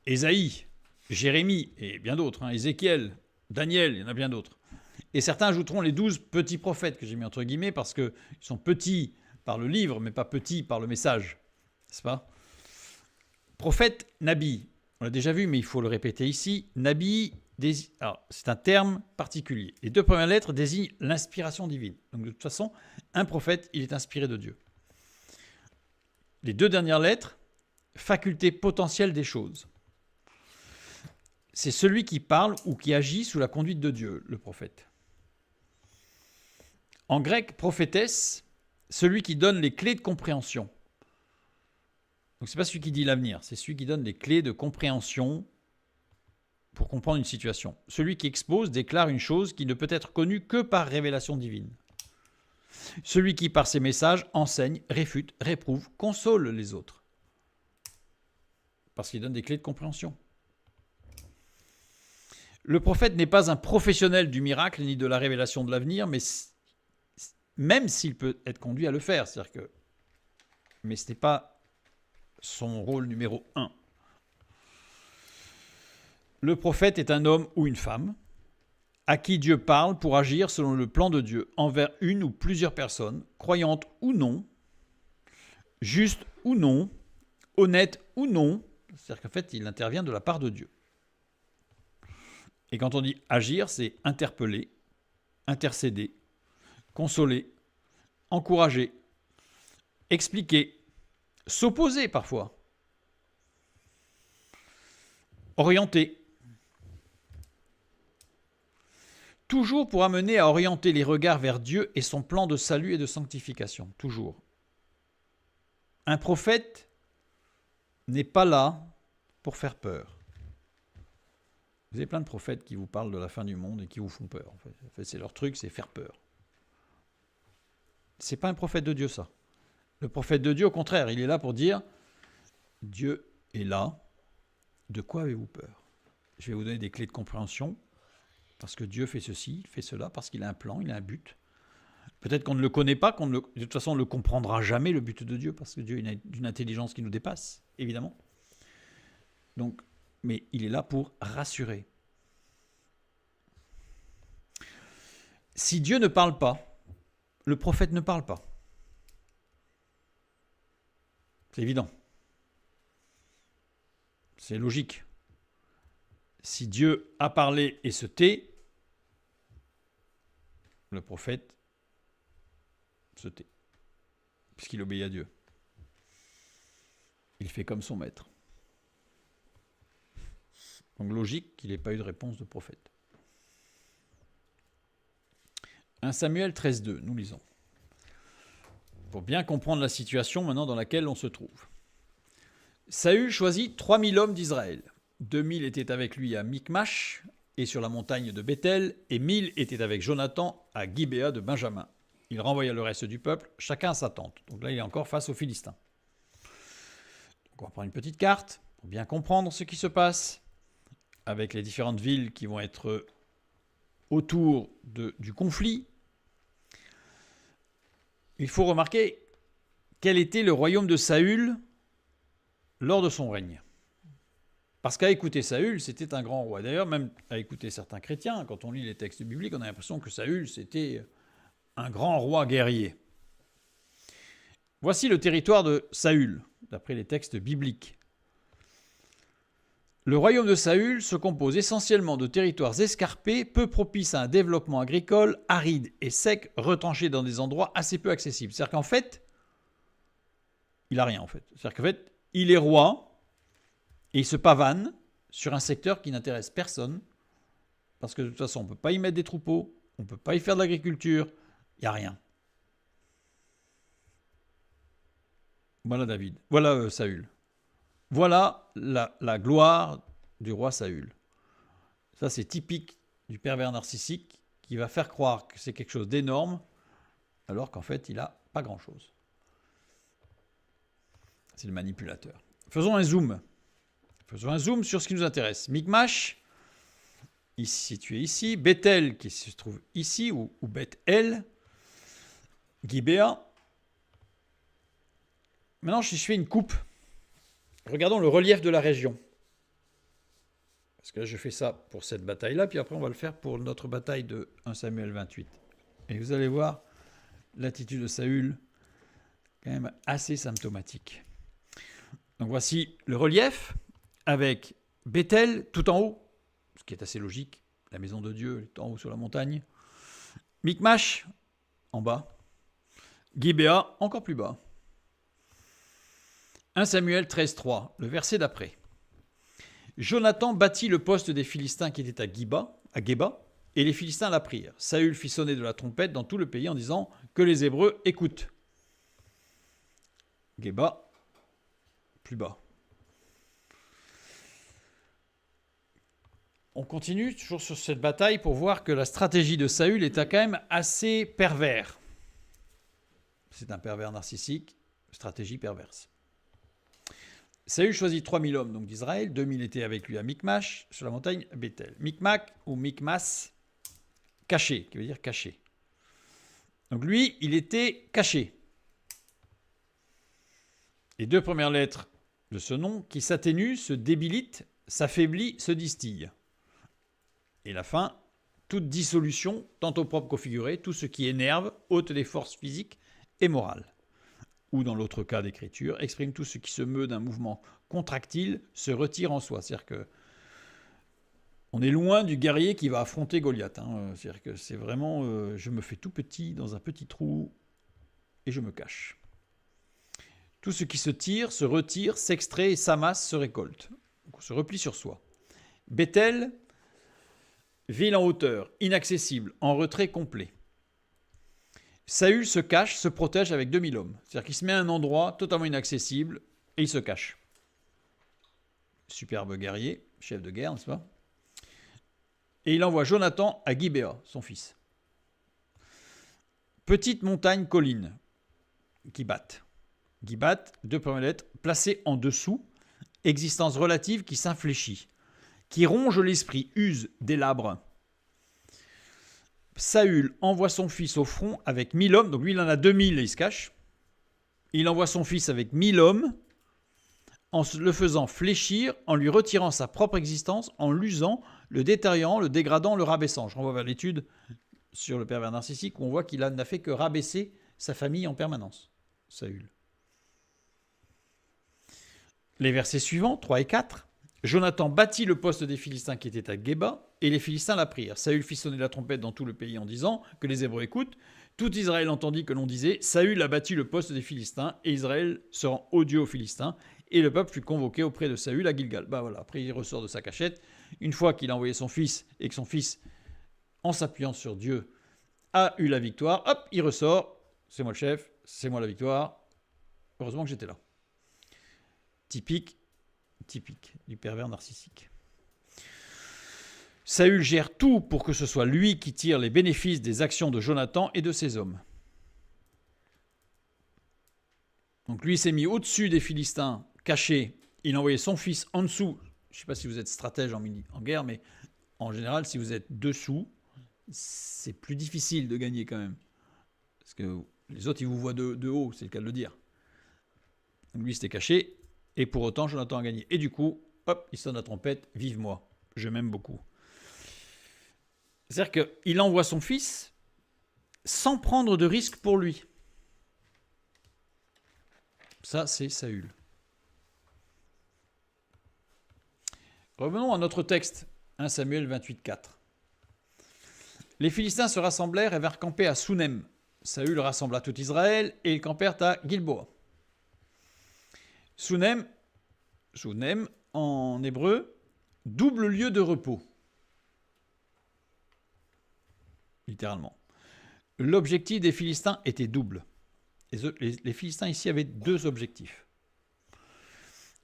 Ésaïe, Jérémie et bien d'autres. Ézéchiel, Daniel, il y en a bien d'autres. Et certains ajouteront les 12 petits prophètes que j'ai mis entre guillemets parce qu'ils sont petits par le livre, mais pas petits par le message. N'est-ce pas? Prophète, Nabi. On l'a déjà vu, mais il faut le répéter ici. Nabi, alors, c'est un terme particulier. Les deux premières lettres désignent l'inspiration divine. Donc de toute façon, un prophète, il est inspiré de Dieu. Les deux dernières lettres, faculté potentielle des choses. C'est celui qui parle ou qui agit sous la conduite de Dieu, le prophète. En grec, prophétesse, celui qui donne les clés de compréhension. Donc ce n'est pas celui qui dit l'avenir, c'est celui qui donne les clés de compréhension pour comprendre une situation. Celui qui expose, déclare une chose qui ne peut être connue que par révélation divine. Celui qui, par ses messages, enseigne, réfute, réprouve, console les autres. Parce qu'il donne des clés de compréhension. Le prophète n'est pas un professionnel du miracle ni de la révélation de l'avenir, mais même s'il peut être conduit à le faire. C'est-à-dire que, mais ce n'est pas son rôle numéro 1. Le prophète est un homme ou une femme à qui Dieu parle pour agir selon le plan de Dieu envers une ou plusieurs personnes, croyantes ou non, justes ou non, honnêtes ou non. C'est-à-dire qu'en fait, il intervient de la part de Dieu. Et quand on dit agir, c'est interpeller, intercéder, consoler, encourager, expliquer, s'opposer parfois, orienter. Toujours pour amener à orienter les regards vers Dieu et son plan de salut et de sanctification. Toujours. Un prophète n'est pas là pour faire peur. Vous avez plein de prophètes qui vous parlent de la fin du monde et qui vous font peur. En fait, c'est leur truc, c'est faire peur. C'est pas un prophète de Dieu, ça. Le prophète de Dieu, au contraire, il est là pour dire Dieu est là. De quoi avez-vous peur? Je vais vous donner des clés de compréhension. Parce que Dieu fait ceci, fait cela, parce qu'il a un plan, il a un but. Peut-être qu'on ne le connaît pas, de toute façon on ne le comprendra jamais, le but de Dieu, parce que Dieu a une intelligence qui nous dépasse, évidemment. Donc, mais il est là pour rassurer. Si Dieu ne parle pas, le prophète ne parle pas. C'est évident. C'est logique. Si Dieu a parlé et se tait, le prophète se tait, puisqu'il obéit à Dieu. Il fait comme son maître. Donc logique qu'il n'ait pas eu de réponse de prophète. 1 Samuel 13,2, nous lisons. Pour bien comprendre la situation maintenant dans laquelle on se trouve. Saül choisit 3000 hommes d'Israël. 2000 étaient avec lui à Michmash et sur la montagne de Béthel, et 1000 étaient avec Jonathan à Gibéa de Benjamin. Il renvoya le reste du peuple, chacun à sa tente. Donc là, il est encore face aux Philistins. Donc on va prendre une petite carte pour bien comprendre ce qui se passe avec les différentes villes qui vont être autour du conflit. Il faut remarquer quel était le royaume de Saül lors de son règne. Parce qu'à écouter Saül, c'était un grand roi. D'ailleurs, même à écouter certains chrétiens, quand on lit les textes bibliques, on a l'impression que Saül, c'était un grand roi guerrier. Voici le territoire de Saül, d'après les textes bibliques. Le royaume de Saül se compose essentiellement de territoires escarpés, peu propices à un développement agricole, arides et secs, retranchés dans des endroits assez peu accessibles. C'est-à-dire qu'en fait, il n'a rien en fait. C'est-à-dire qu'en fait, il est roi, et il se pavane sur un secteur qui n'intéresse personne, parce que de toute façon, on ne peut pas y mettre des troupeaux, on ne peut pas y faire de l'agriculture, il n'y a rien. Voilà Saül. Voilà la gloire du roi Saül. Ça, c'est typique du pervers narcissique qui va faire croire que c'est quelque chose d'énorme, alors qu'en fait, il n'a pas grand-chose. C'est le manipulateur. Faisons un zoom. Faisons un zoom sur ce qui nous intéresse. Michmash, situé ici. Béthel, qui se trouve ici, ou Beth-El. Gibéa. Maintenant, je fais une coupe. Regardons le relief de la région. Parce que là, je fais ça pour cette bataille-là, puis après, on va le faire pour notre bataille de 1 Samuel 28. Et vous allez voir l'attitude de Saül, quand même assez symptomatique. Donc voici le relief, avec Béthel tout en haut, ce qui est assez logique, la maison de Dieu est en haut sur la montagne. Michmash en bas. Gibéa encore plus bas. 1 Samuel 13,3, le verset d'après. Jonathan bâtit le poste des Philistins qui était à Géba, et les Philistins la prirent. Saül fit sonner de la trompette dans tout le pays en disant que les Hébreux écoutent. Géba, plus bas. On continue toujours sur cette bataille pour voir que la stratégie de Saül est quand même assez pervers. C'est un pervers narcissique, stratégie perverse. Saül choisit 3000 hommes donc d'Israël, 2000 étaient avec lui à Michmash, sur la montagne Béthel. Michmash ou Michmas, caché, qui veut dire caché. Donc lui, il était caché. Les deux premières lettres de ce nom qui s'atténuent, se débilitent, s'affaiblit, se distille. Et la fin, toute dissolution, tantôt propre qu'au figuré, tout ce qui énerve, ôte les forces physiques et morales. ou dans l'autre cas d'écriture, exprime tout ce qui se meut d'un mouvement contractile, se retire en soi. C'est-à-dire que on est loin du guerrier qui va affronter Goliath. C'est-à-dire que c'est vraiment, je me fais tout petit dans un petit trou et je me cache. Tout ce qui se tire, se retire, s'extrait et s'amasse, se récolte. Donc on se replie sur soi. Bethel, ville en hauteur, inaccessible, en retrait complet. Saül se cache, se protège avec 2000 hommes. C'est-à-dire qu'il se met à un endroit totalement inaccessible et il se cache. Superbe guerrier, chef de guerre, n'est-ce pas? Et il envoie Jonathan à Gibéa, son fils. Petite montagne colline, Gibat. Gibat, deux premières lettres, placée en dessous, existence relative qui s'infléchit, qui ronge l'esprit, use, délabre. Saül envoie son fils au front avec 1000 hommes, donc lui il en a 2000 et il se cache. Il envoie son fils avec 1000 hommes, en le faisant fléchir, en lui retirant sa propre existence, en l'usant, le détériorant, le dégradant, le rabaissant. Je renvoie vers l'étude sur le pervers narcissique où on voit qu'il n'a fait que rabaisser sa famille en permanence, Saül. Les versets suivants, 3 et 4. Jonathan bâtit le poste des Philistins qui était à Géba, et les Philistins la prirent. Saül fit sonner la trompette dans tout le pays en disant que les Hébreux écoutent. Tout Israël entendit que l'on disait « Saül a bâti le poste des Philistins, et Israël se rend odieux aux Philistins. » Et le peuple fut convoqué auprès de Saül à Gilgal. Voilà. Après, il ressort de sa cachette. Une fois qu'il a envoyé son fils, et que son fils, en s'appuyant sur Dieu, a eu la victoire, hop, il ressort. C'est moi le chef, c'est moi la victoire. Heureusement que j'étais là. Typique du pervers narcissique. Saül gère tout pour que ce soit lui qui tire les bénéfices des actions de Jonathan et de ses hommes. Donc lui s'est mis au-dessus des Philistins, caché. Il a envoyé son fils en dessous. Je ne sais pas si vous êtes stratège en guerre, mais en général, si vous êtes dessous, c'est plus difficile de gagner quand même. Parce que les autres, ils vous voient de haut, c'est le cas de le dire. Donc lui, c'était caché. Et pour autant, Jonathan a gagné. Et du coup, hop, il sonne la trompette, vive moi, je m'aime beaucoup. C'est-à-dire qu'il envoie son fils sans prendre de risque pour lui. Ça, c'est Saül. Revenons à notre texte, 1 Samuel 28, 4. Les Philistins se rassemblèrent et vinrent camper à Sounem. Saül rassembla tout Israël et ils campèrent à Gilboa. Sounem, en hébreu, double lieu de repos. Littéralement. L'objectif des Philistins était double. Les Philistins ici avaient deux objectifs.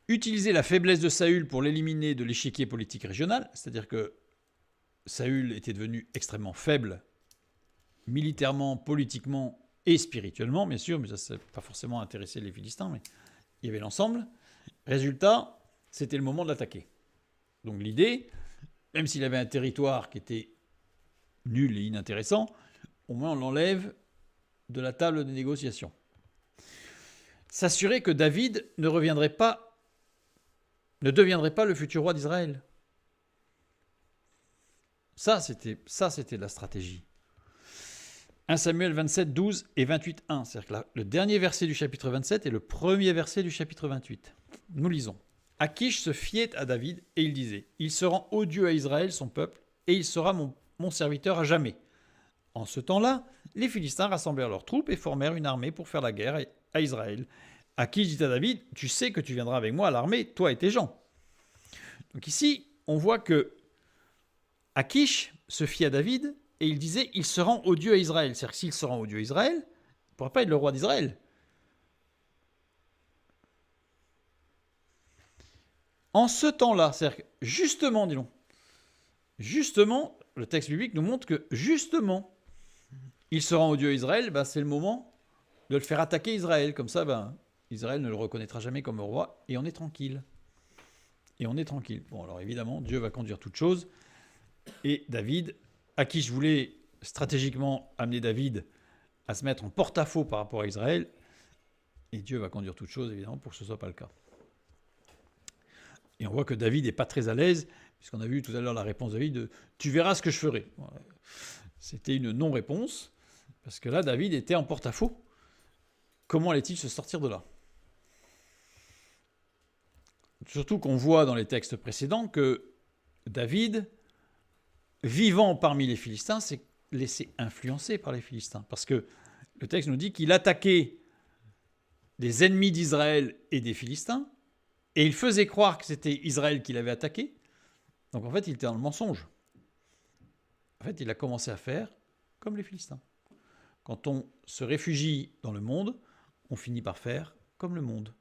Utiliser la faiblesse de Saül pour l'éliminer de l'échiquier politique régional, c'est-à-dire que Saül était devenu extrêmement faible, militairement, politiquement et spirituellement, bien sûr, mais ça n'a pas forcément intéressé les Philistins, mais il y avait l'ensemble. Résultat, c'était le moment de l'attaquer. Donc l'idée, même s'il avait un territoire qui était nul et inintéressant, au moins on l'enlève de la table des négociations. S'assurer que David ne deviendrait pas le futur roi d'Israël. Ça, c'était la stratégie. 1 Samuel 27, 12 et 28, 1. C'est-à-dire que le dernier verset du chapitre 27 est le premier verset du chapitre 28. Nous lisons. Akish se fiait à David et il disait « Il se rend odieux à Israël, son peuple, et il sera mon serviteur à jamais. » En ce temps-là, les Philistins rassemblèrent leurs troupes et formèrent une armée pour faire la guerre à Israël. Akish dit à David « Tu sais que tu viendras avec moi à l'armée, toi et tes gens. » Donc ici, on voit que Akish se fie à David et il disait « Il se rend odieux à Israël. » C'est-à-dire que s'il se rend odieux à Israël, il ne pourra pas être le roi d'Israël. En ce temps-là, c'est-à-dire que justement, disons, justement, le texte biblique nous montre que justement, il se rend odieux à Israël, c'est le moment de le faire attaquer Israël. Comme ça, Israël ne le reconnaîtra jamais comme roi et on est tranquille. Bon, alors évidemment, Dieu va conduire toutes choses. Et David, à qui je voulais stratégiquement amener David à se mettre en porte-à-faux par rapport à Israël, et Dieu va conduire toutes choses, évidemment, pour que ce ne soit pas le cas. Et on voit que David n'est pas très à l'aise, puisqu'on a vu tout à l'heure la réponse de David de « Tu verras ce que je ferai ». C'était une non-réponse, parce que là, David était en porte-à-faux. comment allait-il se sortir de là? Surtout qu'on voit dans les textes précédents que David, vivant parmi les Philistins, s'est laissé influencer par les Philistins. Parce que le texte nous dit qu'il attaquait des ennemis d'Israël et des Philistins, et il faisait croire que c'était Israël qui l'avait attaqué. Donc en fait, il était dans le mensonge. En fait, il a commencé à faire comme les Philistins. Quand on se réfugie dans le monde, on finit par faire comme le monde.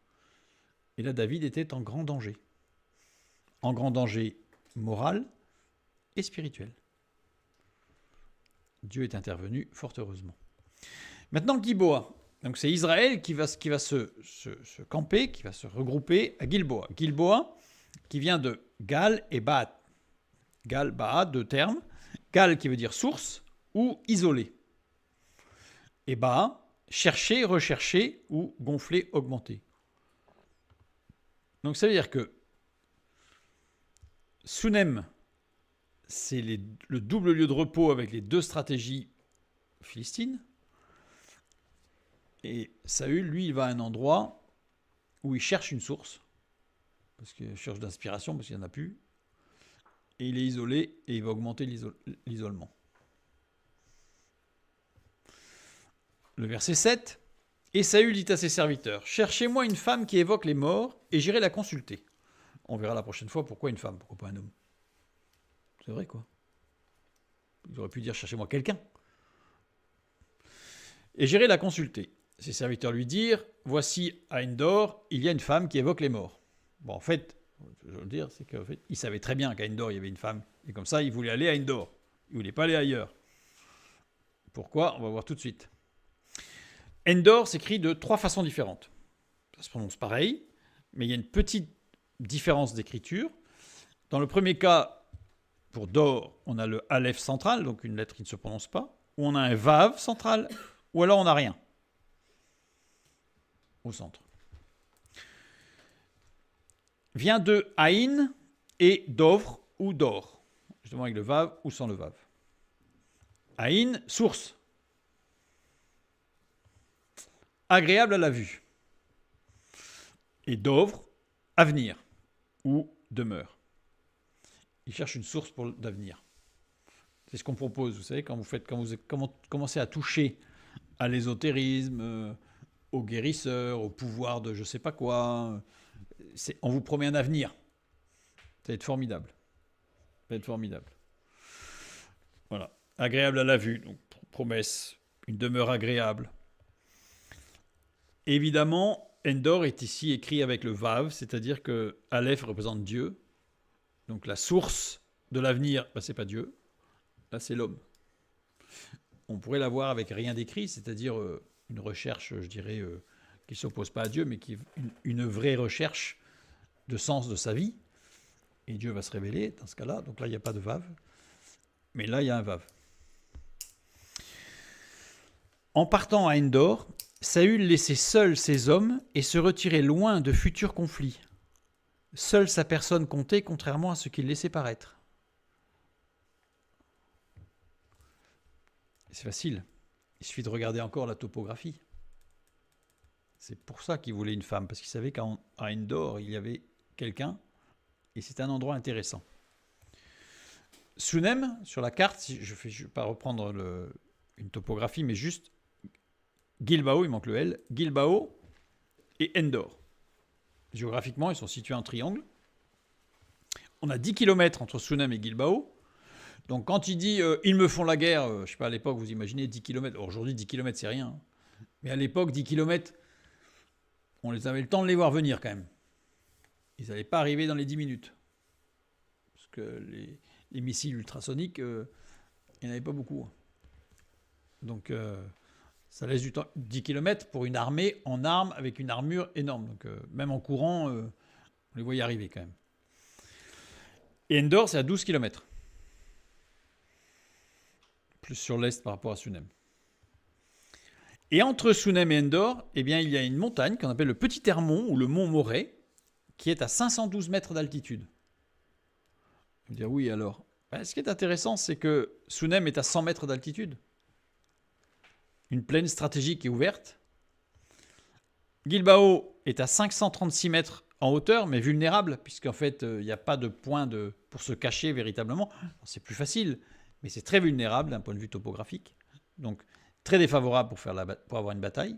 Et là, David était en grand danger. En grand danger moral et spirituel. Dieu est intervenu fort heureusement. Maintenant, Gilboa. Donc c'est Israël qui va se camper, qui va se regrouper à Gilboa. Gilboa, qui vient de Gal et Baat. Gal, Baat, deux termes. Gal qui veut dire source ou isolé. Et Baat, chercher, rechercher ou gonfler, augmenter. Donc ça veut dire que Sunem, c'est le double lieu de repos avec les deux stratégies philistines. Et Saül, lui, il va à un endroit où il cherche une source, parce qu'il cherche d'inspiration, parce qu'il n'y en a plus. Et il est isolé, et il va augmenter l'isolement. Le verset 7. Et Saül dit à ses serviteurs, cherchez-moi une femme qui évoque les morts, et j'irai la consulter. On verra la prochaine fois pourquoi une femme, pourquoi pas un homme. C'est vrai, quoi. Il aurait pu dire, cherchez-moi quelqu'un. Et j'irai la consulter. Ses serviteurs lui dirent, voici à Endor, il y a une femme qui évoque les morts. Bon, en fait, je veux dire, c'est qu'en fait, il savait très bien qu'à Endor, il y avait une femme. Et comme ça, il voulait aller à Endor. Il ne voulait pas aller ailleurs. Pourquoi? On va voir tout de suite. Endor s'écrit de 3 façons différentes. Ça se prononce pareil, mais il y a une petite différence d'écriture. Dans le premier cas, pour Dor, on a le Aleph central, donc une lettre qui ne se prononce pas, ou on a un Vav central, ou alors on n'a rien au centre. Vient de Aïn et Dovre ou Dor, justement avec le Vav ou sans le Vav. Aïn, source. Agréable à la vue. Et Dovre, avenir ou demeure. Il cherche une source pour d'avenir. C'est ce qu'on propose, vous savez, quand vous commencez à toucher à l'ésotérisme, au guérisseur, au pouvoir de je ne sais pas quoi, on vous promet un avenir. Ça va être formidable. Ça va être formidable. Voilà. Agréable à la vue, donc promesse, une demeure agréable. Évidemment, Endor est ici écrit avec le Vav, c'est-à-dire que Aleph représente Dieu. Donc la source de l'avenir, ce n'est pas Dieu, là c'est l'homme. On pourrait l'avoir avec rien d'écrit, c'est-à-dire une recherche, je dirais, qui ne s'oppose pas à Dieu, mais qui est une vraie recherche de sens de sa vie. Et Dieu va se révéler dans ce cas-là. Donc là, il n'y a pas de Vav, mais là, il y a un Vav. En partant à Endor, Saül laissait seul ses hommes et se retirait loin de futurs conflits. Seule sa personne comptait, contrairement à ce qu'il laissait paraître. C'est facile. Il suffit de regarder encore la topographie. C'est pour ça qu'il voulait une femme, parce qu'il savait qu'à Endor, il y avait quelqu'un, et c'est un endroit intéressant. Sunem, sur la carte, je ne vais pas reprendre une topographie, mais juste Gilbao, il manque le L, Gilbao et Endor. Géographiquement, ils sont situés en triangle. On a 10 km entre Sunem et Gilbao. Donc quand il dit « ils me font la guerre », je ne sais pas, à l'époque, vous imaginez 10 km. Aujourd'hui, 10 km, c'est rien. Mais à l'époque, 10 km, on les avait le temps de les voir venir quand même. Ils n'allaient pas arriver dans les 10 minutes. Parce que les missiles ultrasoniques, il n'y en avait pas beaucoup. Donc ça laisse du temps. 10 km pour une armée en armes avec une armure énorme. Donc même en courant, on les voyait arriver quand même. Et Endor, c'est à 12 km. Plus sur l'est par rapport à Sunem. Et entre Sunem et Endor, eh bien, il y a une montagne qu'on appelle le Petit Hermon ou le Mont Morée, qui est à 512 mètres d'altitude. Vous me dire oui alors. Ce qui est intéressant, c'est que Sunem est à 100 mètres d'altitude. Une plaine stratégique et ouverte. Gilbao est à 536 mètres en hauteur, mais vulnérable, puisqu'en fait, il n'y a pas de point pour se cacher véritablement. C'est plus facile, mais c'est très vulnérable d'un point de vue topographique. Donc, très défavorable pour avoir une bataille.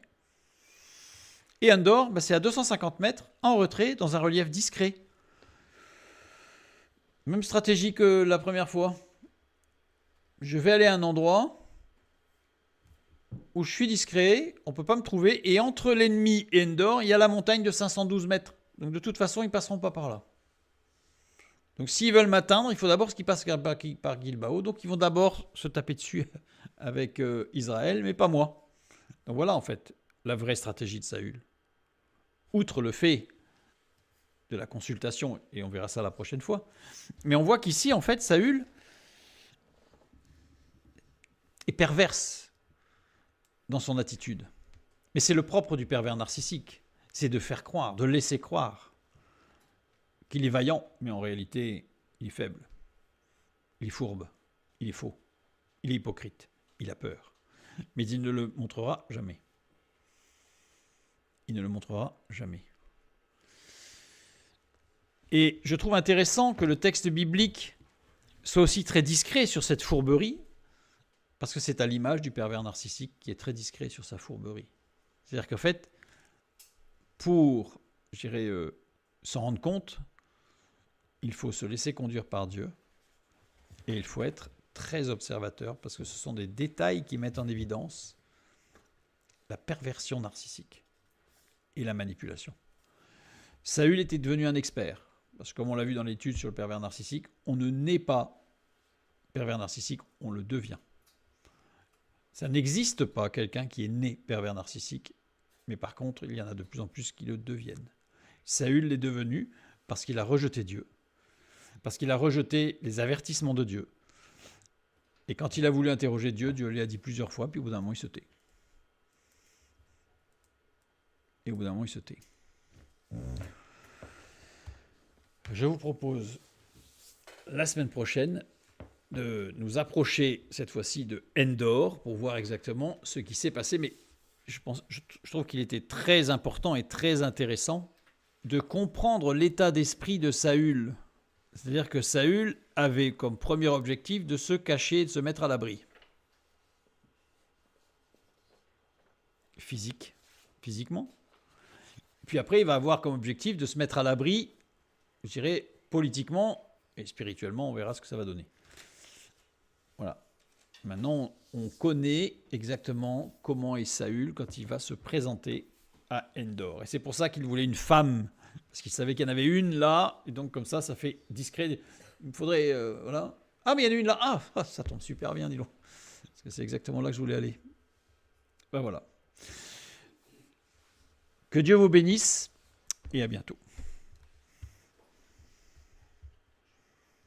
Et Endor, c'est à 250 mètres, en retrait, dans un relief discret. Même stratégie que la première fois. Je vais aller à un endroit où je suis discret, on ne peut pas me trouver, et entre l'ennemi et Endor, il y a la montagne de 512 mètres. Donc de toute façon, ils ne passeront pas par là. Donc s'ils veulent m'atteindre, il faut d'abord qu'ils passent par Gilbao. Donc ils vont d'abord se taper dessus avec Israël, mais pas moi. Donc voilà en fait la vraie stratégie de Saül. Outre le fait de la consultation, et on verra ça la prochaine fois, mais on voit qu'ici en fait Saül est perverse dans son attitude. Mais c'est le propre du pervers narcissique, c'est de faire croire, de laisser croire qu'il est vaillant, mais en réalité, il est faible, il est fourbe, il est faux, il est hypocrite, il a peur. Mais il ne le montrera jamais. Il ne le montrera jamais. Et je trouve intéressant que le texte biblique soit aussi très discret sur cette fourberie, parce que c'est à l'image du pervers narcissique qui est très discret sur sa fourberie. C'est-à-dire qu'en fait, pour, s'en rendre compte, il faut se laisser conduire par Dieu et il faut être très observateur parce que ce sont des détails qui mettent en évidence la perversion narcissique et la manipulation. Saül était devenu un expert parce que comme on l'a vu dans l'étude sur le pervers narcissique, on ne naît pas pervers narcissique, on le devient. Ça n'existe pas quelqu'un qui est né pervers narcissique, mais par contre, il y en a de plus en plus qui le deviennent. Saül l'est devenu parce qu'il a rejeté Dieu, parce qu'il a rejeté les avertissements de Dieu. Et quand il a voulu interroger Dieu, Dieu lui a dit plusieurs fois, puis au bout d'un moment, il se tait. Et au bout d'un moment, il se tait. Je vous propose la semaine prochaine de nous approcher cette fois-ci de Endor pour voir exactement ce qui s'est passé. Mais je trouve qu'il était très important et très intéressant de comprendre l'état d'esprit de Saül. C'est-à-dire que Saül avait comme premier objectif de se cacher et de se mettre à l'abri. Physiquement. Puis après, il va avoir comme objectif de se mettre à l'abri, je dirais, politiquement et spirituellement. On verra ce que ça va donner. Voilà. Maintenant, on connaît exactement comment est Saül quand il va se présenter à Endor. Et c'est pour ça qu'il voulait une femme, parce qu'il savait qu'il y en avait une là, et donc comme ça fait discret. Il me faudrait, voilà. Ah, mais il y en a une là. Ah, ça tombe super bien, dis donc. Parce que c'est exactement là que je voulais aller. Ben voilà. Que Dieu vous bénisse, et à bientôt.